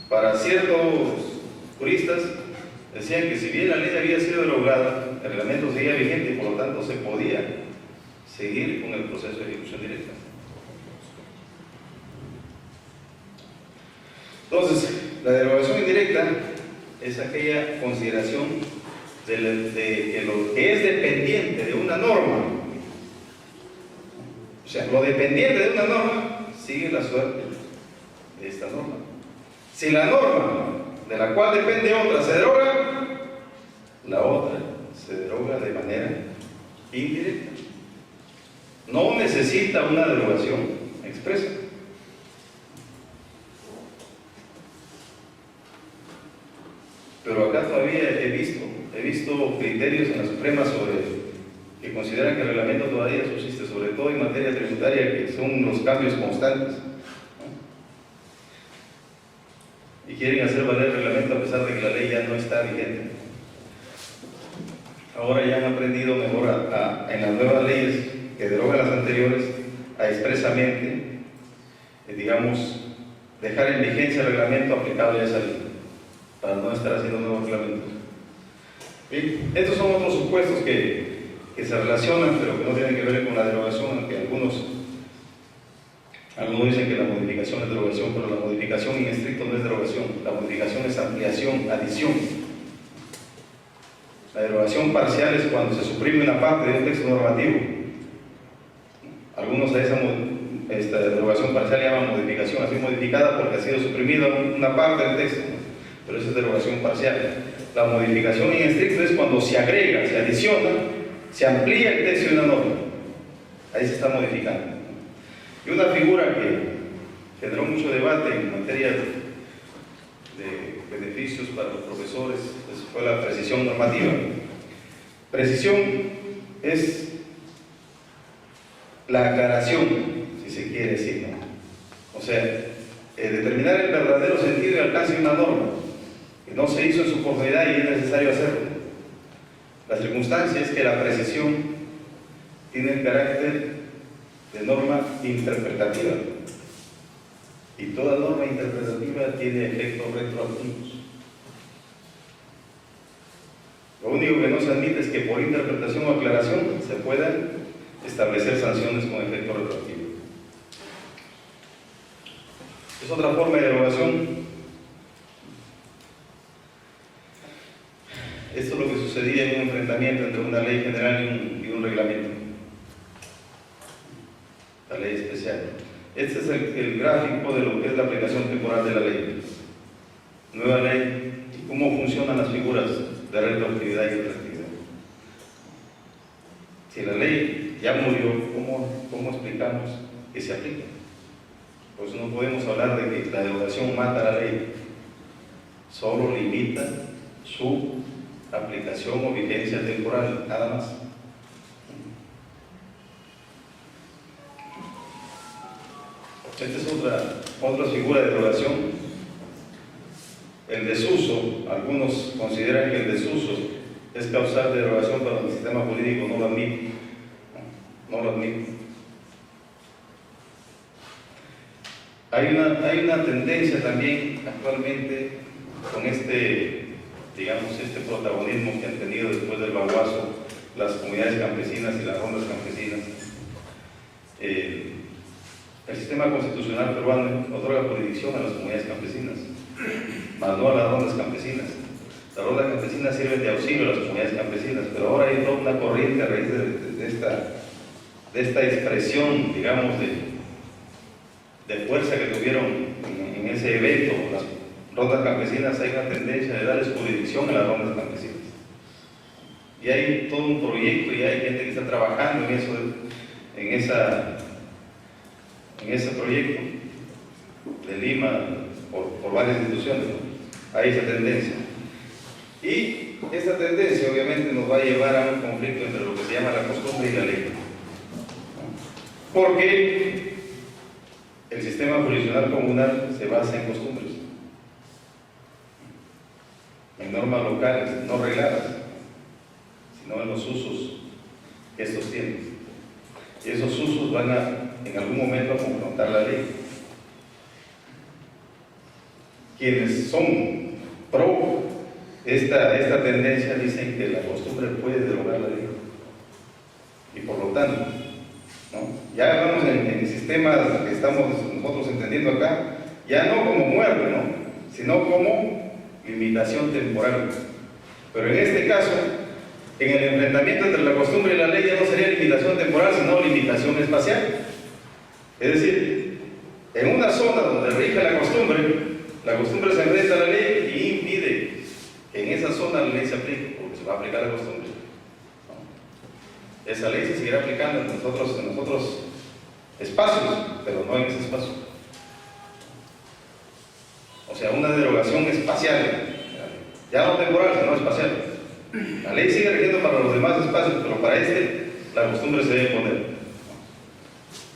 para ciertos juristas, decían que si bien la ley había sido derogada, el reglamento seguía vigente y por lo tanto se podía seguir con el proceso de ejecución directa. Entonces, la derogación indirecta es aquella consideración de que lo que es dependiente de una norma, o sea, lo dependiente de una norma sigue la suerte de esta norma. Si la norma de la cual depende otra se deroga, la otra se deroga de manera indirecta. No necesita una derogación expresa. Pero acá todavía he visto criterios en la Suprema que consideran que el reglamento todavía subsiste, sobre todo en materia tributaria, que son los cambios constantes, ¿no? Y quieren hacer valer el reglamento a pesar de que la ley ya no está vigente. Ahora ya han aprendido mejor en las nuevas leyes que derogan las anteriores a expresamente, digamos, dejar en vigencia el reglamento aplicable a esa ley, para no estar haciendo nuevos reglamentos. Bien, estos son otros supuestos que se relacionan, pero que no tienen que ver con la derogación, aunque algunos dicen que la modificación es derogación, pero la modificación en estricto no es derogación, la modificación es ampliación, adición. La derogación parcial es cuando se suprime una parte de un texto normativo. Algunos a esta derogación parcial llaman modificación, así modificada porque ha sido suprimida una parte del texto, pero esa es derogación parcial. La modificación en estricto es cuando se agrega, se adiciona, se amplía el texto de una norma. Ahí se está modificando. Y una figura que generó mucho debate en materia de beneficios para los profesores fue la precisión normativa. Precisión es la aclaración, si se quiere decir, ¿no? O sea, determinar el verdadero sentido y alcance de una norma, que no se hizo en su oportunidad y es necesario hacerlo. La circunstancia es que la precisión tiene el carácter de norma interpretativa, y toda norma interpretativa tiene efectos retroactivos. Lo único que no se admite es que por interpretación o aclaración se puedan establecer sanciones con efecto retroactivo. Es otra forma de derogación. Esto es lo que sucedía en un enfrentamiento entre una ley general y un reglamento, la ley especial. Este es el gráfico de lo que es la aplicación temporal de la ley. Nueva ley y cómo funcionan las figuras de retroactividad y retroactividad. Si la ley ya murió, ¿cómo explicamos que se aplica? Pues no podemos hablar de que la derogación mata la ley, solo limita su aplicación o vigencia temporal, nada más. Esta es otra figura de derogación. El desuso, algunos consideran que el desuso es causal de derogación, pero el sistema jurídico no lo admite. No lo admite. Hay una tendencia también actualmente con este protagonismo que han tenido después del baguazo las comunidades campesinas y las rondas campesinas. El sistema constitucional peruano otorga jurisdicción a las comunidades campesinas, más no a las rondas campesinas. Las rondas campesinas sirven de auxilio a las comunidades campesinas, pero ahora hay toda una corriente a raíz de esta expresión, digamos, de fuerza que tuvieron en ese evento. Las rondas campesinas, hay una tendencia de darles jurisdicción a las rondas campesinas. Y hay todo un proyecto y hay gente que está trabajando en eso, en ese proyecto de Lima por varias instituciones, ¿no? Hay esa tendencia. Y esta tendencia obviamente nos va a llevar a un conflicto entre lo que se llama la costumbre y la ley, ¿no? Porque el sistema jurisdiccional comunal se basa en costumbres, en normas locales, no regladas, sino en los usos que estos tienen. Y esos usos van en algún momento a confrontar la ley. Quienes son pro esta tendencia dicen que la costumbre puede derogar la ley. Y por lo tanto, ¿no? Ya hablamos en sistemas que estamos nosotros entendiendo acá, ya no como muerte, ¿no? Sino como limitación temporal. Pero en este caso, en el enfrentamiento entre la costumbre y la ley ya no sería limitación temporal, sino limitación espacial. Es decir, en una zona donde rige la costumbre se enfrenta a la ley y impide que en esa zona la ley se aplique, porque se va a aplicar la costumbre, ¿no? Esa ley se seguirá aplicando en otros espacios, pero no en ese espacio. O sea, una derogación espacial, ya no temporal, sino espacial. La ley sigue rigiendo para los demás espacios, pero para la costumbre se debe poner.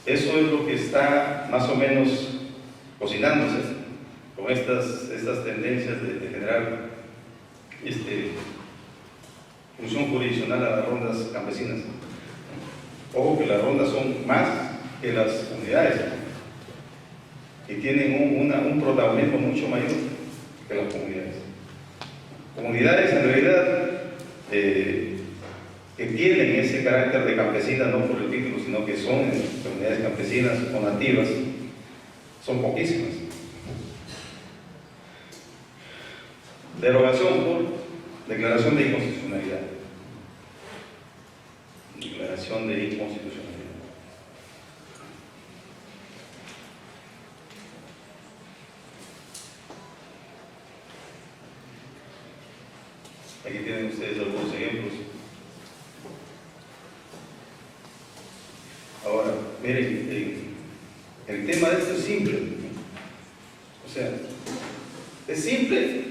Eso es lo que está más o menos cocinándose con estas tendencias de generar función jurisdiccional a las rondas campesinas. Ojo que las rondas son más que las unidades. y tienen un protagonismo mucho mayor que las comunidades. Comunidades en realidad que tienen ese carácter de campesinas, no por el título, sino que son comunidades campesinas o nativas, son poquísimas. Derogación por declaración de inconstitucionalidad. Declaración de inconstitucionalidad. Aquí tienen ustedes algunos ejemplos. Ahora, miren, el tema de esto es simple. O sea, es simple.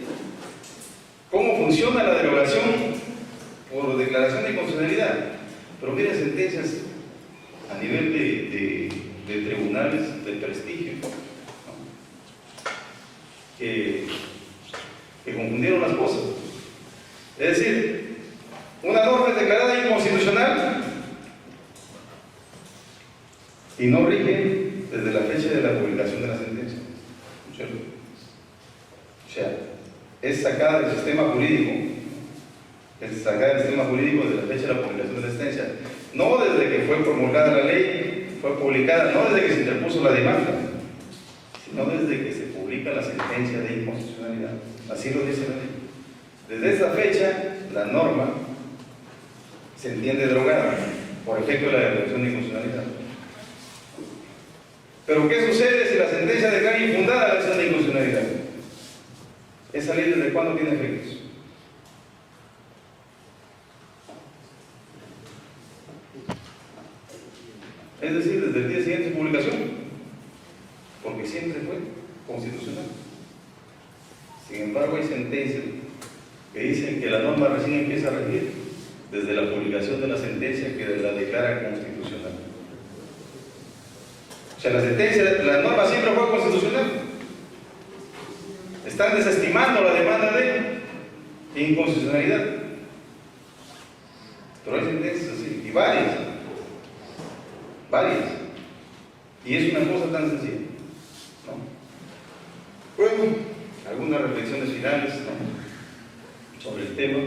¿Cómo funciona la derogación por declaración de inconstitucionalidad? Pero miren sentencias a nivel de tribunales de prestigio, ¿no? que confundieron las cosas. Es decir, una norma es declarada inconstitucional y no rige desde la fecha de la publicación de la sentencia. ¿Cierto? O sea, es sacada del sistema jurídico, desde la fecha de la publicación de la sentencia, no desde que fue promulgada la ley, fue publicada, no desde que se interpuso la demanda, sino desde que se publica la sentencia de inconstitucionalidad. Así lo dice la ley. Desde esa fecha, la norma se entiende derogada por efecto de la declaración de inconstitucionalidad. Pero ¿qué sucede si la sentencia declara infundada la acción de inconstitucionalidad? ¿Esa ley desde cuándo tiene efectos? Es decir, desde el día siguiente de su publicación, porque siempre fue constitucional. Sin embargo, hay sentencias que dicen que la norma recién empieza a regir desde la publicación de la sentencia que la declara constitucional. O sea, la norma siempre fue constitucional. Están desestimando la demanda de inconstitucionalidad. Pero hay sentencias así, y varias. Y es una cosa tan sencilla, ¿no? Bueno, algunas reflexiones finales, ¿no?, sobre el tema.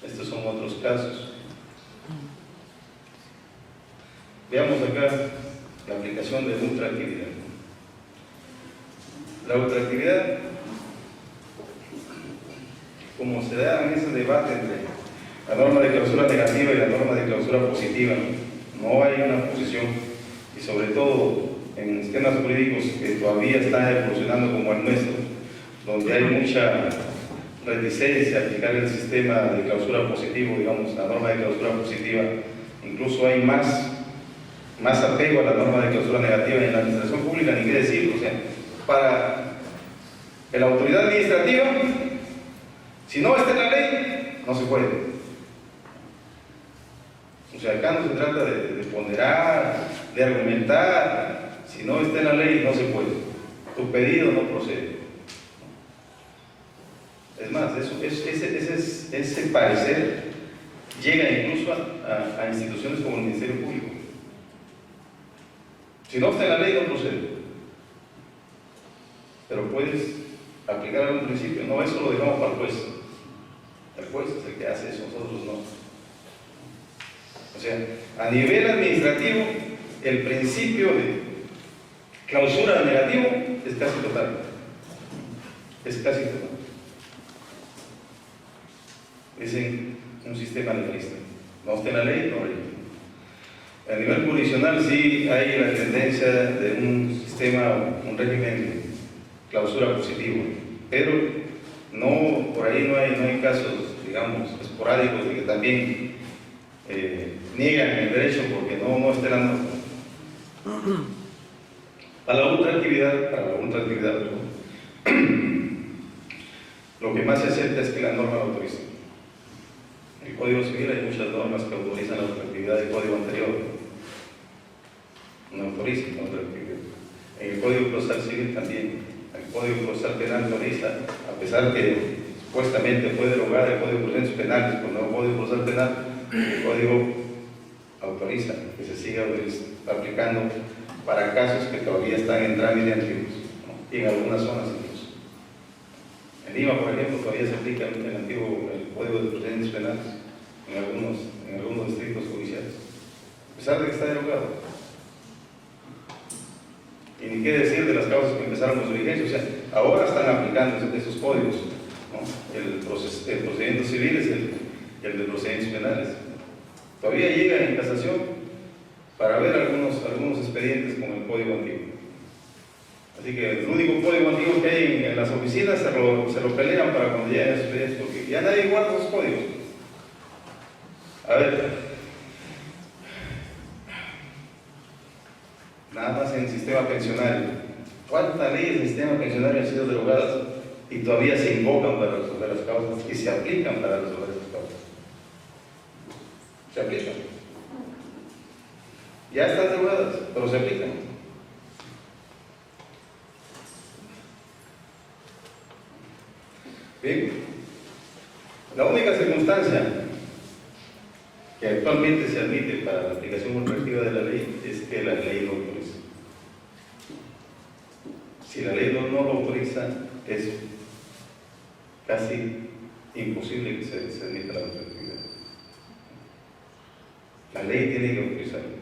Estos son otros casos. Veamos acá la aplicación de ultraactividad. La ultraactividad, como se da en ese debate entre la norma de clausura negativa y la norma de clausura positiva, no hay una posición, y sobre todo en sistemas jurídicos que todavía están evolucionando como el nuestro, donde hay mucha reticencia a aplicar el sistema de clausura positivo, digamos, la norma de clausura positiva. Incluso hay más apego a la norma de clausura negativa en la administración pública, ni qué decir. O sea, para la autoridad administrativa, si no está en la ley, no se puede. O sea, acá no se trata de ponderar, de argumentar. Si no está en la ley, no se puede. Tu pedido no procede. Es más, ese parecer llega incluso a instituciones como el Ministerio Público. Si no está en la ley, no procede. Pero puedes aplicar algún principio. No, eso lo dejamos para el juez. El juez es el que hace eso, nosotros no. O sea, a nivel administrativo, el principio de clausura negativo es casi total. Es casi total. Dicen un sistema legalista. No está en la ley, no hay. A nivel jurisdiccional sí hay la tendencia de un sistema, un régimen de clausura positivo, pero no, por ahí no hay casos, digamos, esporádicos de que también niegan el derecho porque no está en la norma. Para la ultraactividad, lo que más se acepta es que la norma lo autoriza. En el Código Civil hay muchas normas que autorizan la ultraactividad del Código anterior. No autoriza la ultraactividad. En el Código Procesal Civil también. El Código Procesal Penal autoriza, a pesar que supuestamente fue derogada el Código de Procedimientos Penales por el nuevo Código Procesal Penal, el Código autoriza que se siga utilizando. aplicando para casos que todavía están en trámite antiguos, ¿no? Y en algunas zonas incluso. En Lima, por ejemplo, todavía se aplica el antiguo Código de Procedimientos Penales en algunos distritos judiciales, a pesar de que está derogado. Y ni qué decir de las causas que empezaron su vigencia, o sea, ahora están aplicando esos códigos, ¿no? El procedimiento civil es el de procedimientos penales. Todavía llega en casación para ver algunos expedientes con el código antiguo. Así que el único código antiguo que hay en las oficinas se lo pelean para cuando lleguen esos expedientes, porque ya nadie guarda esos códigos. A ver, nada más en el sistema pensionario. ¿Cuántas leyes del sistema pensionario han sido derogadas y todavía se invocan para resolver las causas y se aplican para resolver esas causas? Se aplican. Ya están derogadas, pero se aplican. Bien, la única circunstancia que actualmente se admite para la aplicación ultraactiva de la ley es que la ley lo autoriza. Si la ley no lo autoriza, es casi imposible que se admita la ultraactividad. La ley tiene que autorizarlo.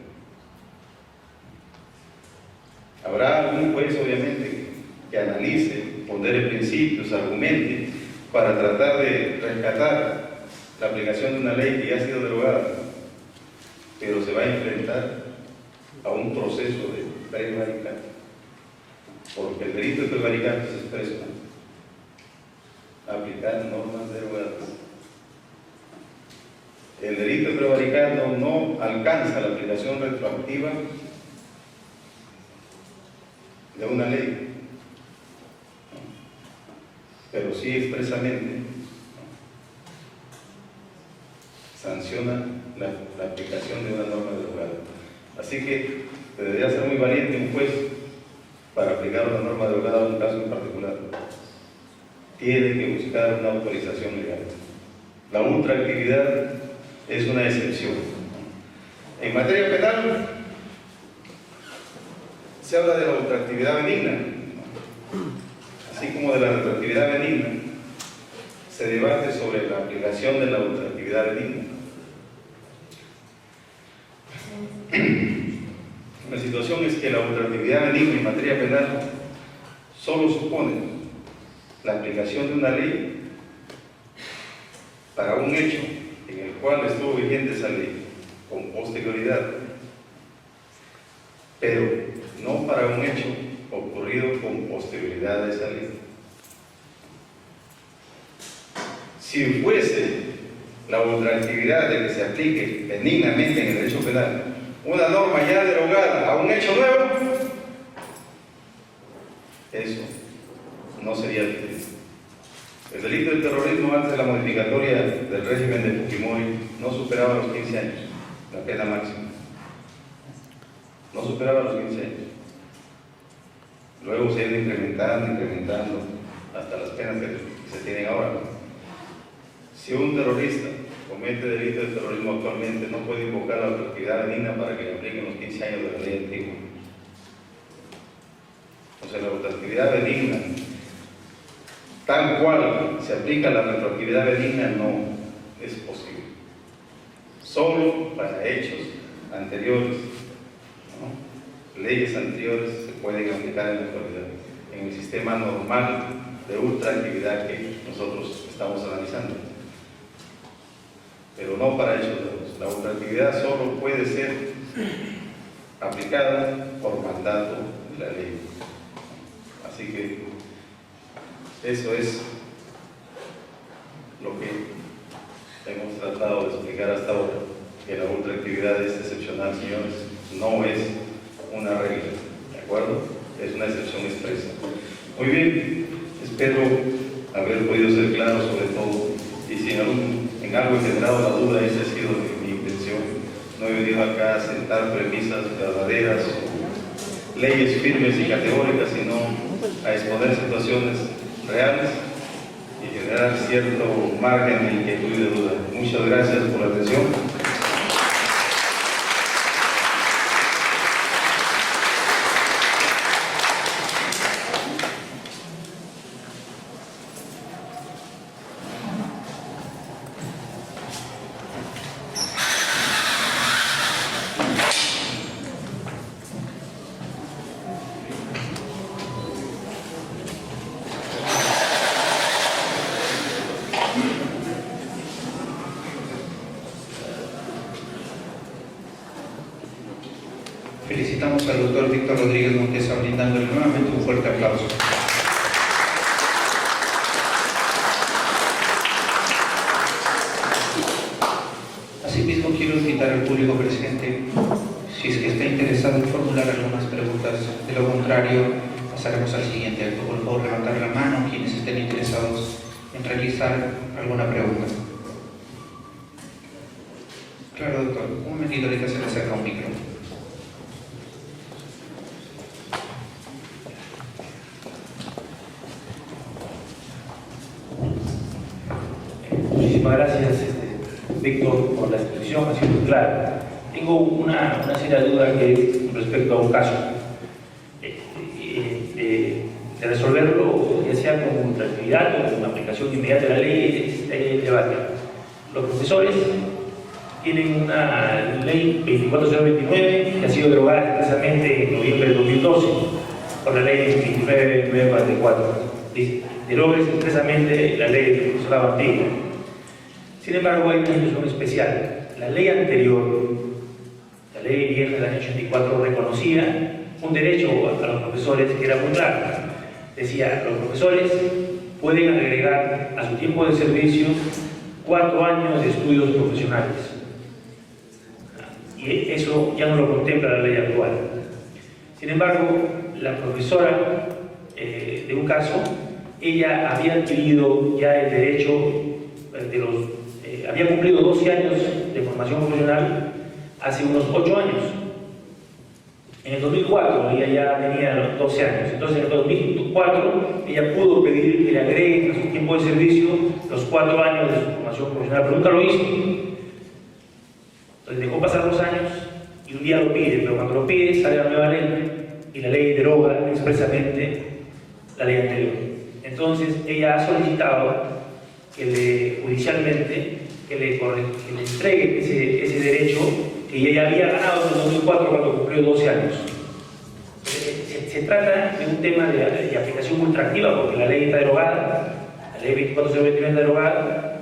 Habrá algún juez, obviamente, que analice, pondere principios, argumente, para tratar de rescatar la aplicación de una ley que ya ha sido derogada, pero se va a enfrentar a un proceso de prevaricato, porque el delito de prevaricato se expresa aplicar normas derogadas. El delito de prevaricato no alcanza la aplicación retroactiva de una ley, pero sí expresamente sanciona la aplicación de una norma derogada. Así que debería ser muy valiente un juez para aplicar una norma derogada a un caso en particular. Tiene que buscar una autorización legal. La ultraactividad es una excepción. En materia penal se habla de la ultraactividad benigna, así como de la retroactividad benigna. Se debate sobre la aplicación de la ultraactividad benigna. La situación es que la ultraactividad benigna en materia penal solo supone la aplicación de una ley para un hecho en el cual estuvo vigente esa ley con posterioridad, pero no para un hecho ocurrido con posterioridad a esa ley. Si fuese la ultraactividad de que se aplique benignamente en el derecho penal una norma ya derogada a un hecho nuevo, eso no sería delito. El delito del terrorismo antes de la modificatoria del régimen de Fujimori no superaba los 15 años, la pena máxima. No superaba los 15 años. Luego se ha ido incrementando hasta las penas que se tienen ahora. Si un terrorista comete delito de terrorismo actualmente, no puede invocar la ultraactividad benigna para que le apliquen los 15 años de la ley antigua. O sea, la ultraactividad benigna, tal cual se aplica la retroactividad benigna, no es posible. Solo para hechos anteriores, ¿no? Leyes anteriores se pueden aplicar en la actualidad, en el sistema normal de ultraactividad que nosotros estamos analizando. Pero no para hechos nuevos. La ultraactividad solo puede ser aplicada por mandato de la ley. Así que eso es lo que hemos tratado de explicar hasta ahora, que la ultraactividad es excepcional, señores, no es una regla, ¿de acuerdo? Es una excepción expresa. Muy bien, espero haber podido ser claro sobre todo, y si en algo he generado la duda, esa ha sido mi intención. No he venido acá a sentar premisas verdaderas o leyes firmes y categóricas, sino a exponer situaciones reales y generar cierto margen de inquietud y de duda. Muchas gracias por la atención. al doctor Víctor Rodríguez Montesa brindándole nuevamente un fuerte aplauso. Asimismo, quiero invitar al público presente, si es que está interesado en formular algunas preguntas. De lo contrario, pasaremos al siguiente acto. Por favor, levantar la mano quienes estén interesados en realizar alguna pregunta. Claro, doctor. Un momentito, ahorita se le acerca un micro. Muchísimas gracias, Víctor, por la exposición, ha sido muy clara. Tengo una seria duda que es respecto a un caso. De resolverlo, ya sea con tranquilidad o con aplicación inmediata de la ley, es el debate. Los profesores tienen una ley 24029 que ha sido derogada expresamente en noviembre de 2012 por la ley 29944. Deroga expresamente la ley del profesorado antiguo. Sin embargo, hay una situación especial. La ley anterior, la ley vieja del año 84, reconocía un derecho a los profesores que era muy claro. Decía, los profesores pueden agregar a su tiempo de servicio 4 años de estudios profesionales. Y eso ya no lo contempla la ley actual. Sin embargo, la profesora de un caso, ella había adquirido ya el derecho había cumplido 12 años de formación profesional hace unos 8 años. En el 2004 ella ya tenía 12 años. Entonces en el 2004 ella pudo pedir que le agreguen a su tiempo de servicio los 4 años de su formación profesional, pero nunca lo hizo. Entonces dejó pasar 2 años y un día lo pide, pero cuando lo pide sale la nueva ley y la ley deroga expresamente la ley anterior. Entonces ella ha solicitado judicialmente que le entregue ese derecho que ella ya había ganado en el 2004 cuando cumplió 12 años. Se trata de un tema de aplicación ultraactiva porque la ley está derogada, la ley 24029 está derogada,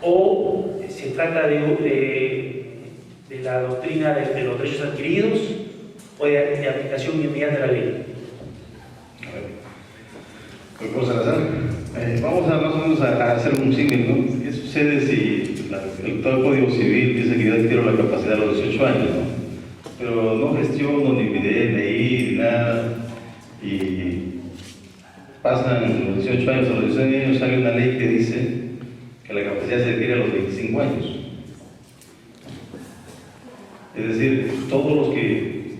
o se trata de la doctrina de los derechos adquiridos o de aplicación inmediata de la ley. Doctor Salazar, vamos a más o menos a hacer un símil, ¿no? ¿Qué sucede si el Código Civil dice que yo adquiero la capacidad a los 18 años, ¿no? Pero no gestiono ni mi DNI ni nada, y pasan los 18 años, a los 16 años sale una ley que dice que la capacidad se adquiere a los 25 años. Es decir, todos los que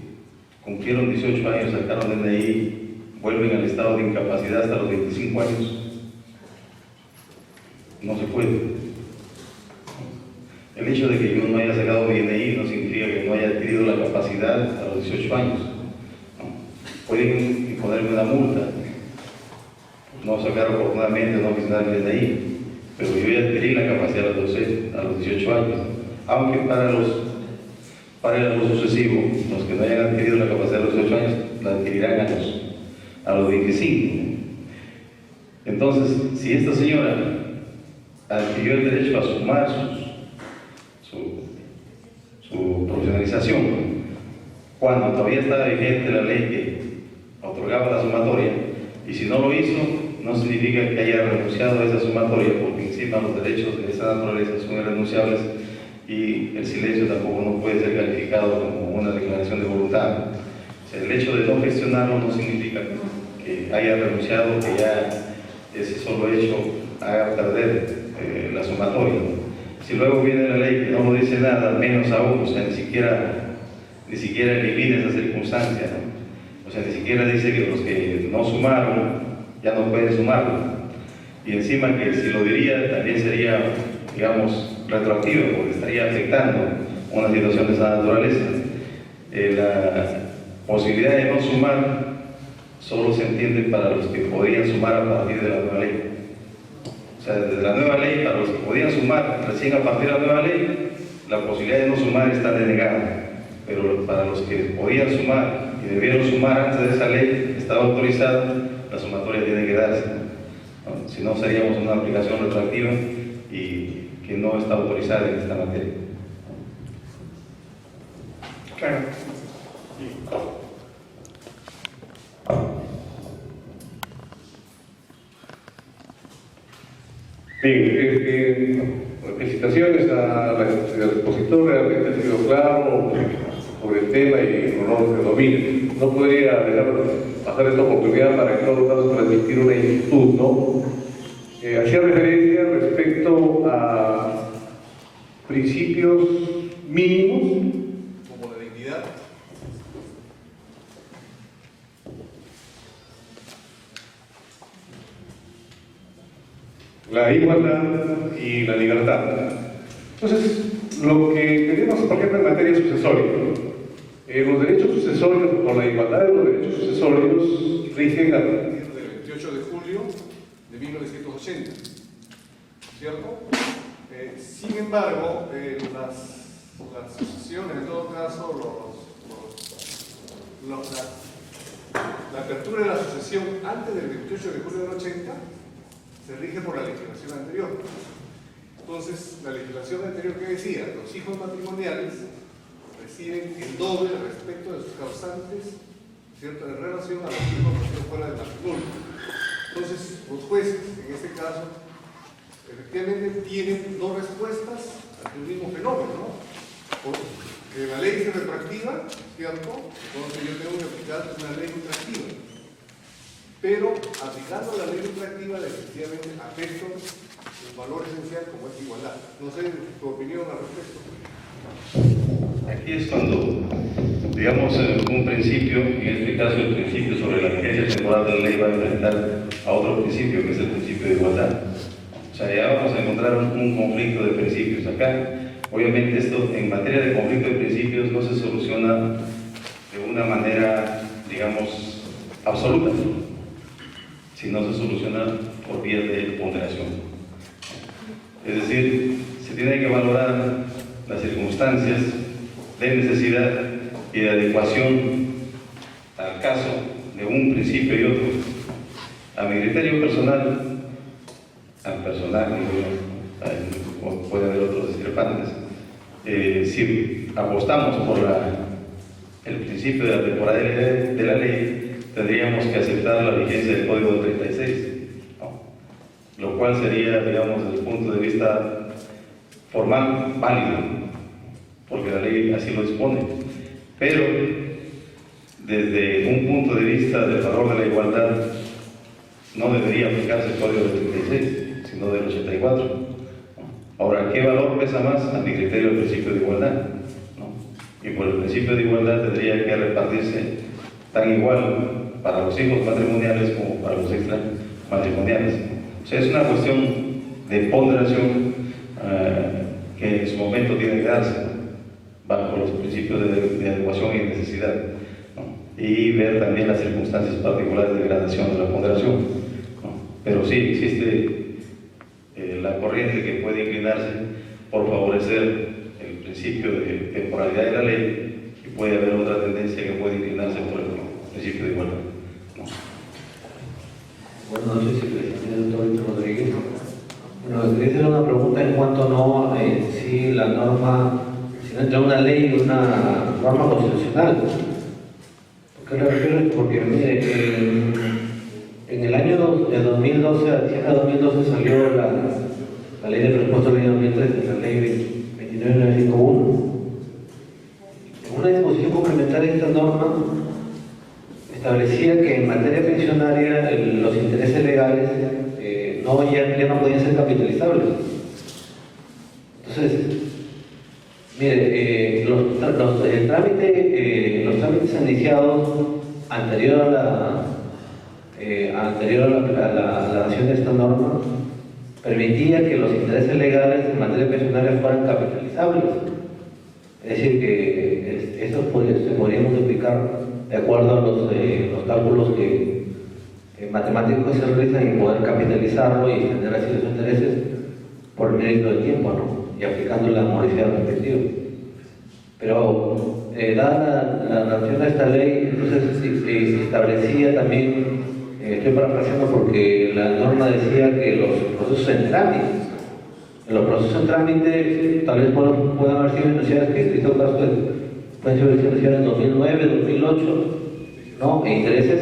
cumplieron 18 años, sacaron DNI, vuelven al estado de incapacidad hasta los 25 años. No se puede. El hecho de que yo no haya sacado mi DNI no significa que no haya adquirido la capacidad a los 18 años. Pueden imponerme una multa, no sacar oportunamente, no visitar mi DNI, pero yo ya adquirí la capacidad a los 18 años. Aunque para lo sucesivo, los que no hayan adquirido la capacidad a los 18 años, la adquirirán a los 25. Entonces, si esta señora adquirió el derecho a sumar su profesionalización, cuando todavía estaba vigente la ley que otorgaba la sumatoria, y si no lo hizo, no significa que haya renunciado a esa sumatoria, porque encima los derechos de esa naturaleza son irrenunciables y el silencio tampoco no puede ser calificado como una declaración de voluntad. O sea, el hecho de no gestionarlo no significa que haya renunciado, que ya ese solo hecho haga perder la sumatoria. Si luego viene la ley que no lo dice nada, menos aún, o sea, ni siquiera elimina esa circunstancia, ¿no? O sea, ni siquiera dice que los que no sumaron ya no pueden sumarlo. Y encima que si lo diría también sería, digamos, retroactivo, porque estaría afectando una situación de esa naturaleza. La posibilidad de no sumar solo se entiende para los que podían sumar a partir de la nueva ley. O sea, desde la nueva ley, para los que podían sumar recién a partir de la nueva ley, la posibilidad de no sumar está denegada. Pero para los que podían sumar y debieron sumar antes de esa ley, estaba autorizada, la sumatoria tiene que darse, ¿no? Si no, seríamos una aplicación retroactiva y que no está autorizada en esta materia. Claro. Bien, felicitaciones al expositor, realmente ha sido claro sobre el tema y con honor que domine. No podría dejar pasar esta oportunidad para en todo caso transmitir una inquietud, ¿no? Hacía referencia respecto a principios mínimos Como la dignidad. la igualdad y la libertad. Entonces, lo que tenemos, por ejemplo, en materia sucesoria, los derechos sucesorios, o la igualdad de los derechos sucesorios, rigen a Del 28 de julio de 1980, ¿cierto? Sin embargo, las sucesiones, en todo caso, la apertura de la sucesión antes del 28 de julio del 80 se rige por la legislación anterior. Entonces, la legislación anterior que decía, los hijos matrimoniales reciben el doble respecto de sus causantes, ¿cierto?, en relación a los hijos nacidos fuera del matrimonio. Entonces, los jueces, en este caso, efectivamente tienen dos respuestas ante un mismo fenómeno, ¿no? Porque la ley es retroactiva, ¿cierto? Entonces yo tengo que aplicar una ley retroactiva. Pero aplicando la ley retroactiva, efectivamente afecta un valor esencial como es igualdad. No sé tu opinión al respecto. Aquí es cuando, digamos, un principio, en este caso el principio sobre la vigencia temporal de la ley va a enfrentar a otro principio, que es el principio de igualdad. O sea, ya vamos a encontrar un conflicto de principios acá. Obviamente esto, en materia de conflicto de principios, no se soluciona de una manera, digamos, absoluta, sino se soluciona por vía de ponderación. Es decir, se tiene que valorar las circunstancias de necesidad y de adecuación al caso de un principio y otro. A mi criterio personal, puede haber otros discrepantes, si apostamos por el principio de la temporalidad de la ley, tendríamos que aceptar la vigencia del Código del 36, ¿no? Lo cual sería, digamos, desde el punto de vista formal, válido, porque la ley así lo dispone. Pero, desde un punto de vista del valor de la igualdad, no debería aplicarse el Código del 36, sino del 84. Ahora, ¿qué valor pesa más? A mi criterio, el principio de igualdad, ¿no? Y por el principio de igualdad tendría que repartirse tan igual para los hijos matrimoniales como para los extramatrimoniales. O sea, es una cuestión de ponderación que en su momento tiene que darse bajo los principios de adecuación y necesidad, ¿no? Y ver también las circunstancias particulares de gradación de la ponderación, ¿no? Pero sí existe la corriente que puede inclinarse por favorecer el principio de temporalidad de la ley, y puede haber otra tendencia que puede inclinarse por el principio de igualdad, ¿no? Buenas noches, presidente doctor Víctor Rodríguez. Bueno, quería hacer una pregunta en cuanto no si la norma, si no entra una ley y una norma constitucional. ¿Por qué le refiero? Porque mire, en el año 2012, a diciembre de 2012 salió la ley de presupuesto del año 2013, la ley 29951. En una disposición complementaria de esta norma establecía que en materia pensionaria los intereses legales ya no podían ser capitalizables. Entonces, mire, los trámites iniciados anterior a la dación de esta norma permitía que los intereses legales en materia pensionaria fueran capitalizables. Es decir, que estos se podrían multiplicar de acuerdo a los cálculos matemáticos que se realizan y poder capitalizarlo y generar así los intereses por el mérito del tiempo, ¿no? Y aplicando la morosidad respectiva. Pero dada la adopción de esta ley, entonces se establecía también, estoy parafraseando porque la norma decía que los procesos en trámite, tal vez puedan haber sido iniciadas, que en este caso pueden ser iniciadas en 2009, 2008, ¿no? E intereses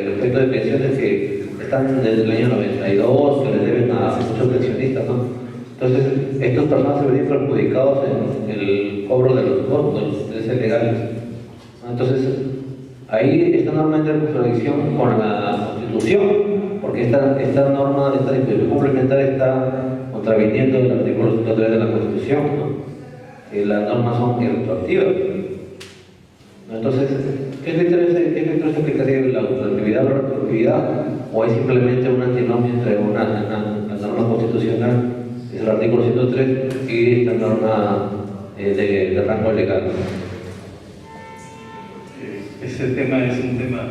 respecto de pensiones que están desde el año 92, que le deben a muchos pensionistas, ¿no? Entonces, estas personas se ven perjudicados en el cobro de los costos legales. Entonces, ahí esta norma entra en contradicción con la Constitución, porque esta norma, esta disposición complementaria está contraviniendo el artículo 103 de la Constitución, ¿no? Las normas son irretroactivas. Entonces, ¿qué lectura se aplicaría? ¿La retroactividad o la retroactividad? ¿O hay simplemente una antinomia entre la norma constitucional, que es el artículo 103, y esta norma de rango legal? Ese tema es un tema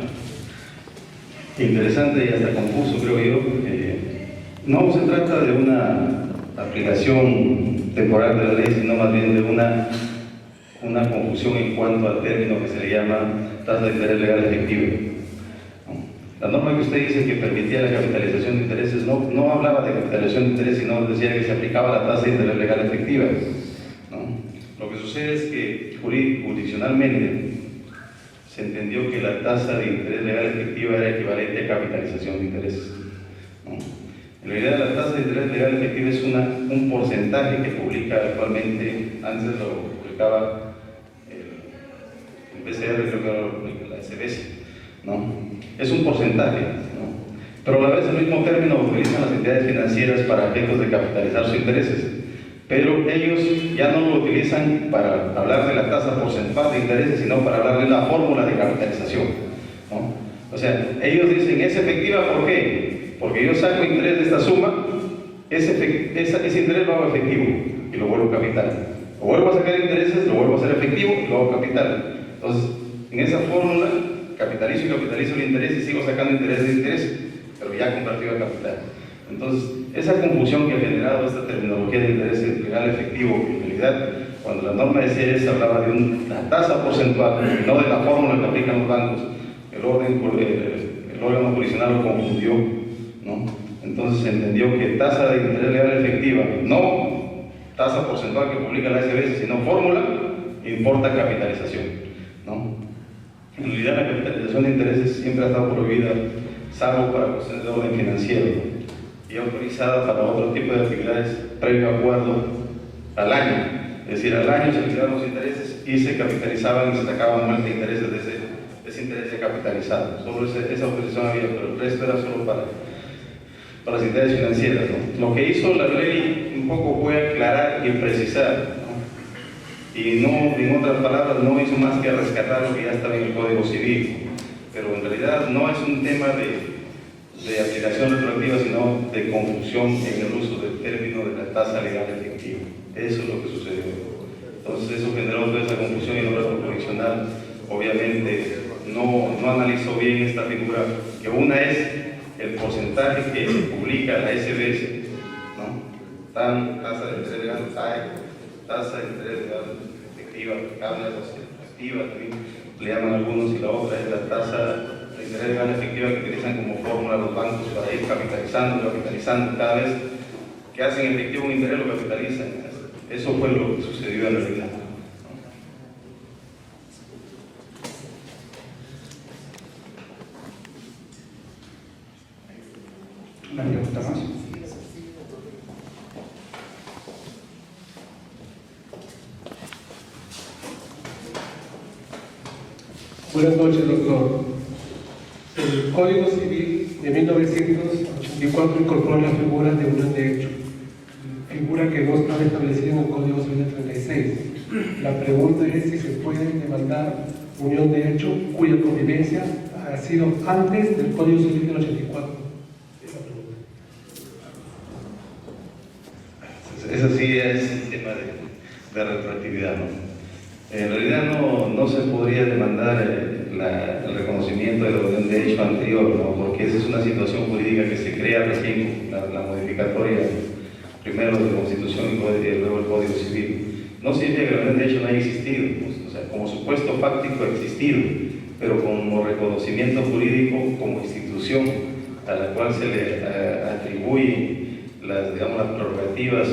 interesante y hasta confuso, creo yo. No se trata de una aplicación temporal de la ley, sino más bien de una confusión en cuanto al término que se le llama tasa de interés legal efectiva. La norma que usted dice que permitía la capitalización de intereses no hablaba de capitalización de intereses, sino decía que se aplicaba la tasa de interés legal efectiva, ¿no? Lo que sucede es que jurisdiccionalmente se entendió que la tasa de interés legal efectiva era equivalente a capitalización de intereses, ¿no? En realidad la tasa de interés legal efectiva es un porcentaje que publica actualmente, antes lo publicaba el BCR, creo que la SBS, ¿no? Es un porcentaje, ¿no? Pero a la vez el mismo término lo utilizan las entidades financieras para efectos de capitalizar sus intereses, pero ellos ya no lo utilizan para hablar de la tasa porcentual de intereses, sino para hablar de la fórmula de capitalización, ¿no? O sea, ellos dicen, ¿es efectiva? ¿Por qué? Porque yo saco interés de esta suma, ese interés lo hago efectivo y lo vuelvo capital. O vuelvo a sacar intereses, lo vuelvo a hacer efectivo y lo hago capital. Entonces, en esa fórmula, capitalizo el interés y sigo sacando intereses de interés, pero ya convertido a capital. Entonces, esa confusión que ha generado esta terminología de interés legal efectivo, en realidad, cuando la norma decía eso, hablaba de una tasa porcentual, no de la fórmula que aplican los bancos. El órgano jurisdiccional lo confundió, ¿no? Entonces se entendió que tasa de interés legal efectiva, no tasa porcentual que publica la SBS, sino fórmula, importa capitalización, ¿no? En realidad la capitalización de intereses siempre ha estado prohibida, salvo para cuestiones de orden financiero, y autorizada para otro tipo de actividades previo acuerdo al año. Es decir, al año se liquidaban los intereses y se capitalizaban y se sacaban más de intereses de ese interés ya capitalizado. Solo esa autorización había, pero el resto era solo para las entidades financieras, ¿no? Lo que hizo la ley un poco fue aclarar y precisar, ¿no? Y no, en otras palabras, no hizo más que rescatar lo que ya estaba en el Código Civil, pero en realidad no es un tema de aplicación retroactiva, sino de confusión en el uso del término de la tasa legal efectiva. Eso es lo que sucedió. Entonces eso generó toda esa confusión y el órgano jurisdiccional obviamente no analizó bien esta figura, que una es el porcentaje que publica la SBS, ¿no? Tasa de interés legal, tasa de interés legal efectiva, activa, también le llaman algunos, y la otra es la tasa de interés legal efectiva que utilizan como fórmula los bancos para ir capitalizando cada vez que hacen efectivo un interés lo capitalizan. Eso fue lo que sucedió en realidad. Una pregunta más. Buenas noches, doctor. El Código Civil de 1984 incorporó la figura de unión de hecho, figura que no estaba establecida en el Código Civil de 36. La pregunta es si se puede demandar unión de hecho cuya convivencia ha sido antes del Código Civil del 84. Eso sí es un tema de retroactividad, ¿no? En realidad no se podría demandar el reconocimiento de la unión de hecho anterior, ¿no? Porque esa es una situación jurídica que se crea recién, la modificatoria primero de la Constitución y luego el Código Civil. No significa que la unión de hecho no haya existido, pues, o sea, como supuesto fáctico ha existido, pero como reconocimiento jurídico, como institución a la cual se le atribuye las prerrogativas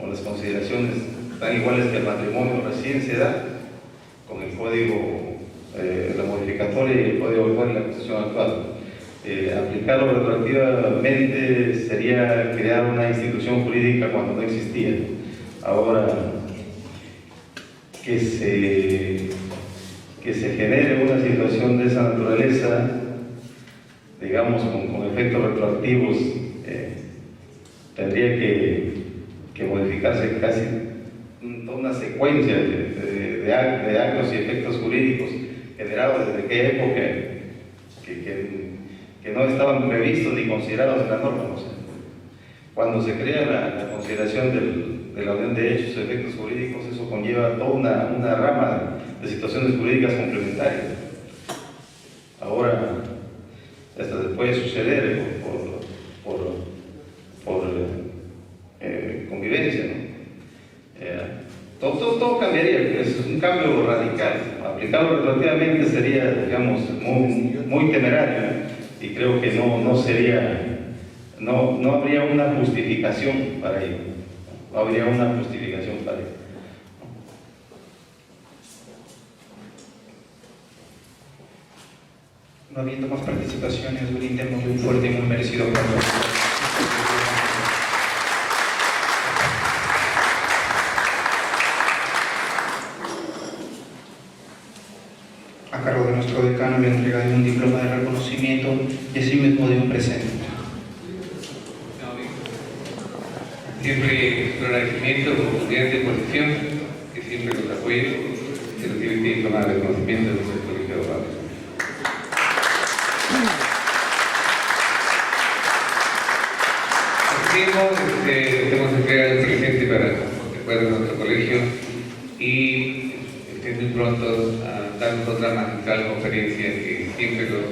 o las consideraciones tan iguales que el matrimonio recién se da con el Código la modificatoria y el Código Laboral en la Constitución actual. Aplicarlo retroactivamente sería crear una institución jurídica cuando no existía. Ahora, que se genere una situación de esa naturaleza, digamos, con efectos retroactivos, tendría que modificarse casi toda una secuencia de actos y efectos jurídicos generados desde aquella época que no estaban previstos ni considerados en la norma. O sea, cuando se crea la consideración de la unión de hechos y efectos jurídicos, eso conlleva toda una rama de situaciones jurídicas complementarias. Ahora, esto puede suceder por convivencia, ¿no? Todo cambiaría, es un cambio radical. Aplicarlo retroactivamente sería, digamos, muy temerario, ¿no? Y creo que no habría una justificación para ello. No habría una justificación para ello. No habiendo más participaciones, brindemos un fuerte y muy merecido aplauso. A cargo de nuestro decano, la entrega de un diploma de reconocimiento y asimismo de un presente. Siempre un agradecimiento por los estudiantes de posición que siempre nos apoyan, que reciben este diploma de reconocimiento de nuestro colegio de abogados. Hemos entregado un presente para recuerdo de nuestro colegio y estén muy pronto a darnos otra magistral conferencia que siempre los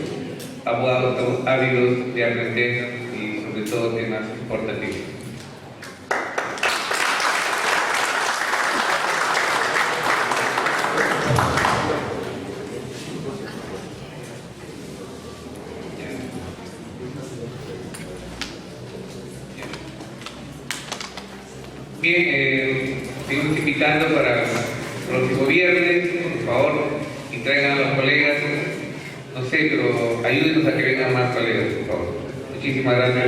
abogados estamos ávidos de aprender y sobre todo temas importantísimos. Bien, seguimos invitando para el próximo viernes, por favor, y traigan a los colegas, no sé, pero ayúdenos a que vengan más colegas, por favor. Muchísimas gracias.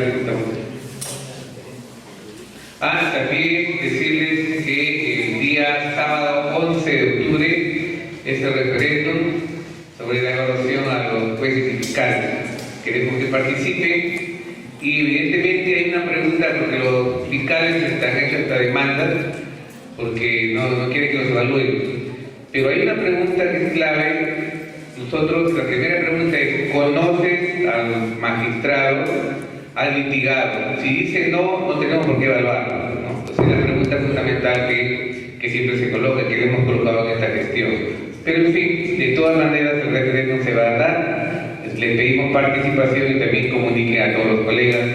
También decirles que el día sábado 11 de octubre es el referéndum sobre la evaluación a los jueces y fiscales. Queremos que participen. Y evidentemente hay una pregunta, porque los fiscales están hechos esta demanda, porque no quieren que los evalúen. Pero hay una pregunta que es clave. Nosotros, la primera pregunta es: ¿conoces al magistrado, al litigado? Si dice no tenemos por qué evaluarlo, ¿no? Entonces es la pregunta fundamental que siempre se coloca, que hemos colocado en esta gestión. Pero en fin, de todas maneras el referéndum se va a dar. Le pedimos participación y también comunique a todos los colegas,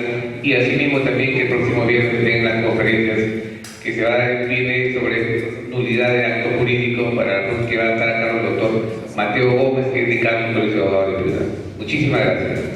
y asimismo también que el próximo viernes tengan las conferencias que se va a dar sobre nulidad de acto jurídico que va a estar a cargo el doctor Mateo Gómez, que es decano del Colegio de Abogados de Ciudad. Muchísimas gracias.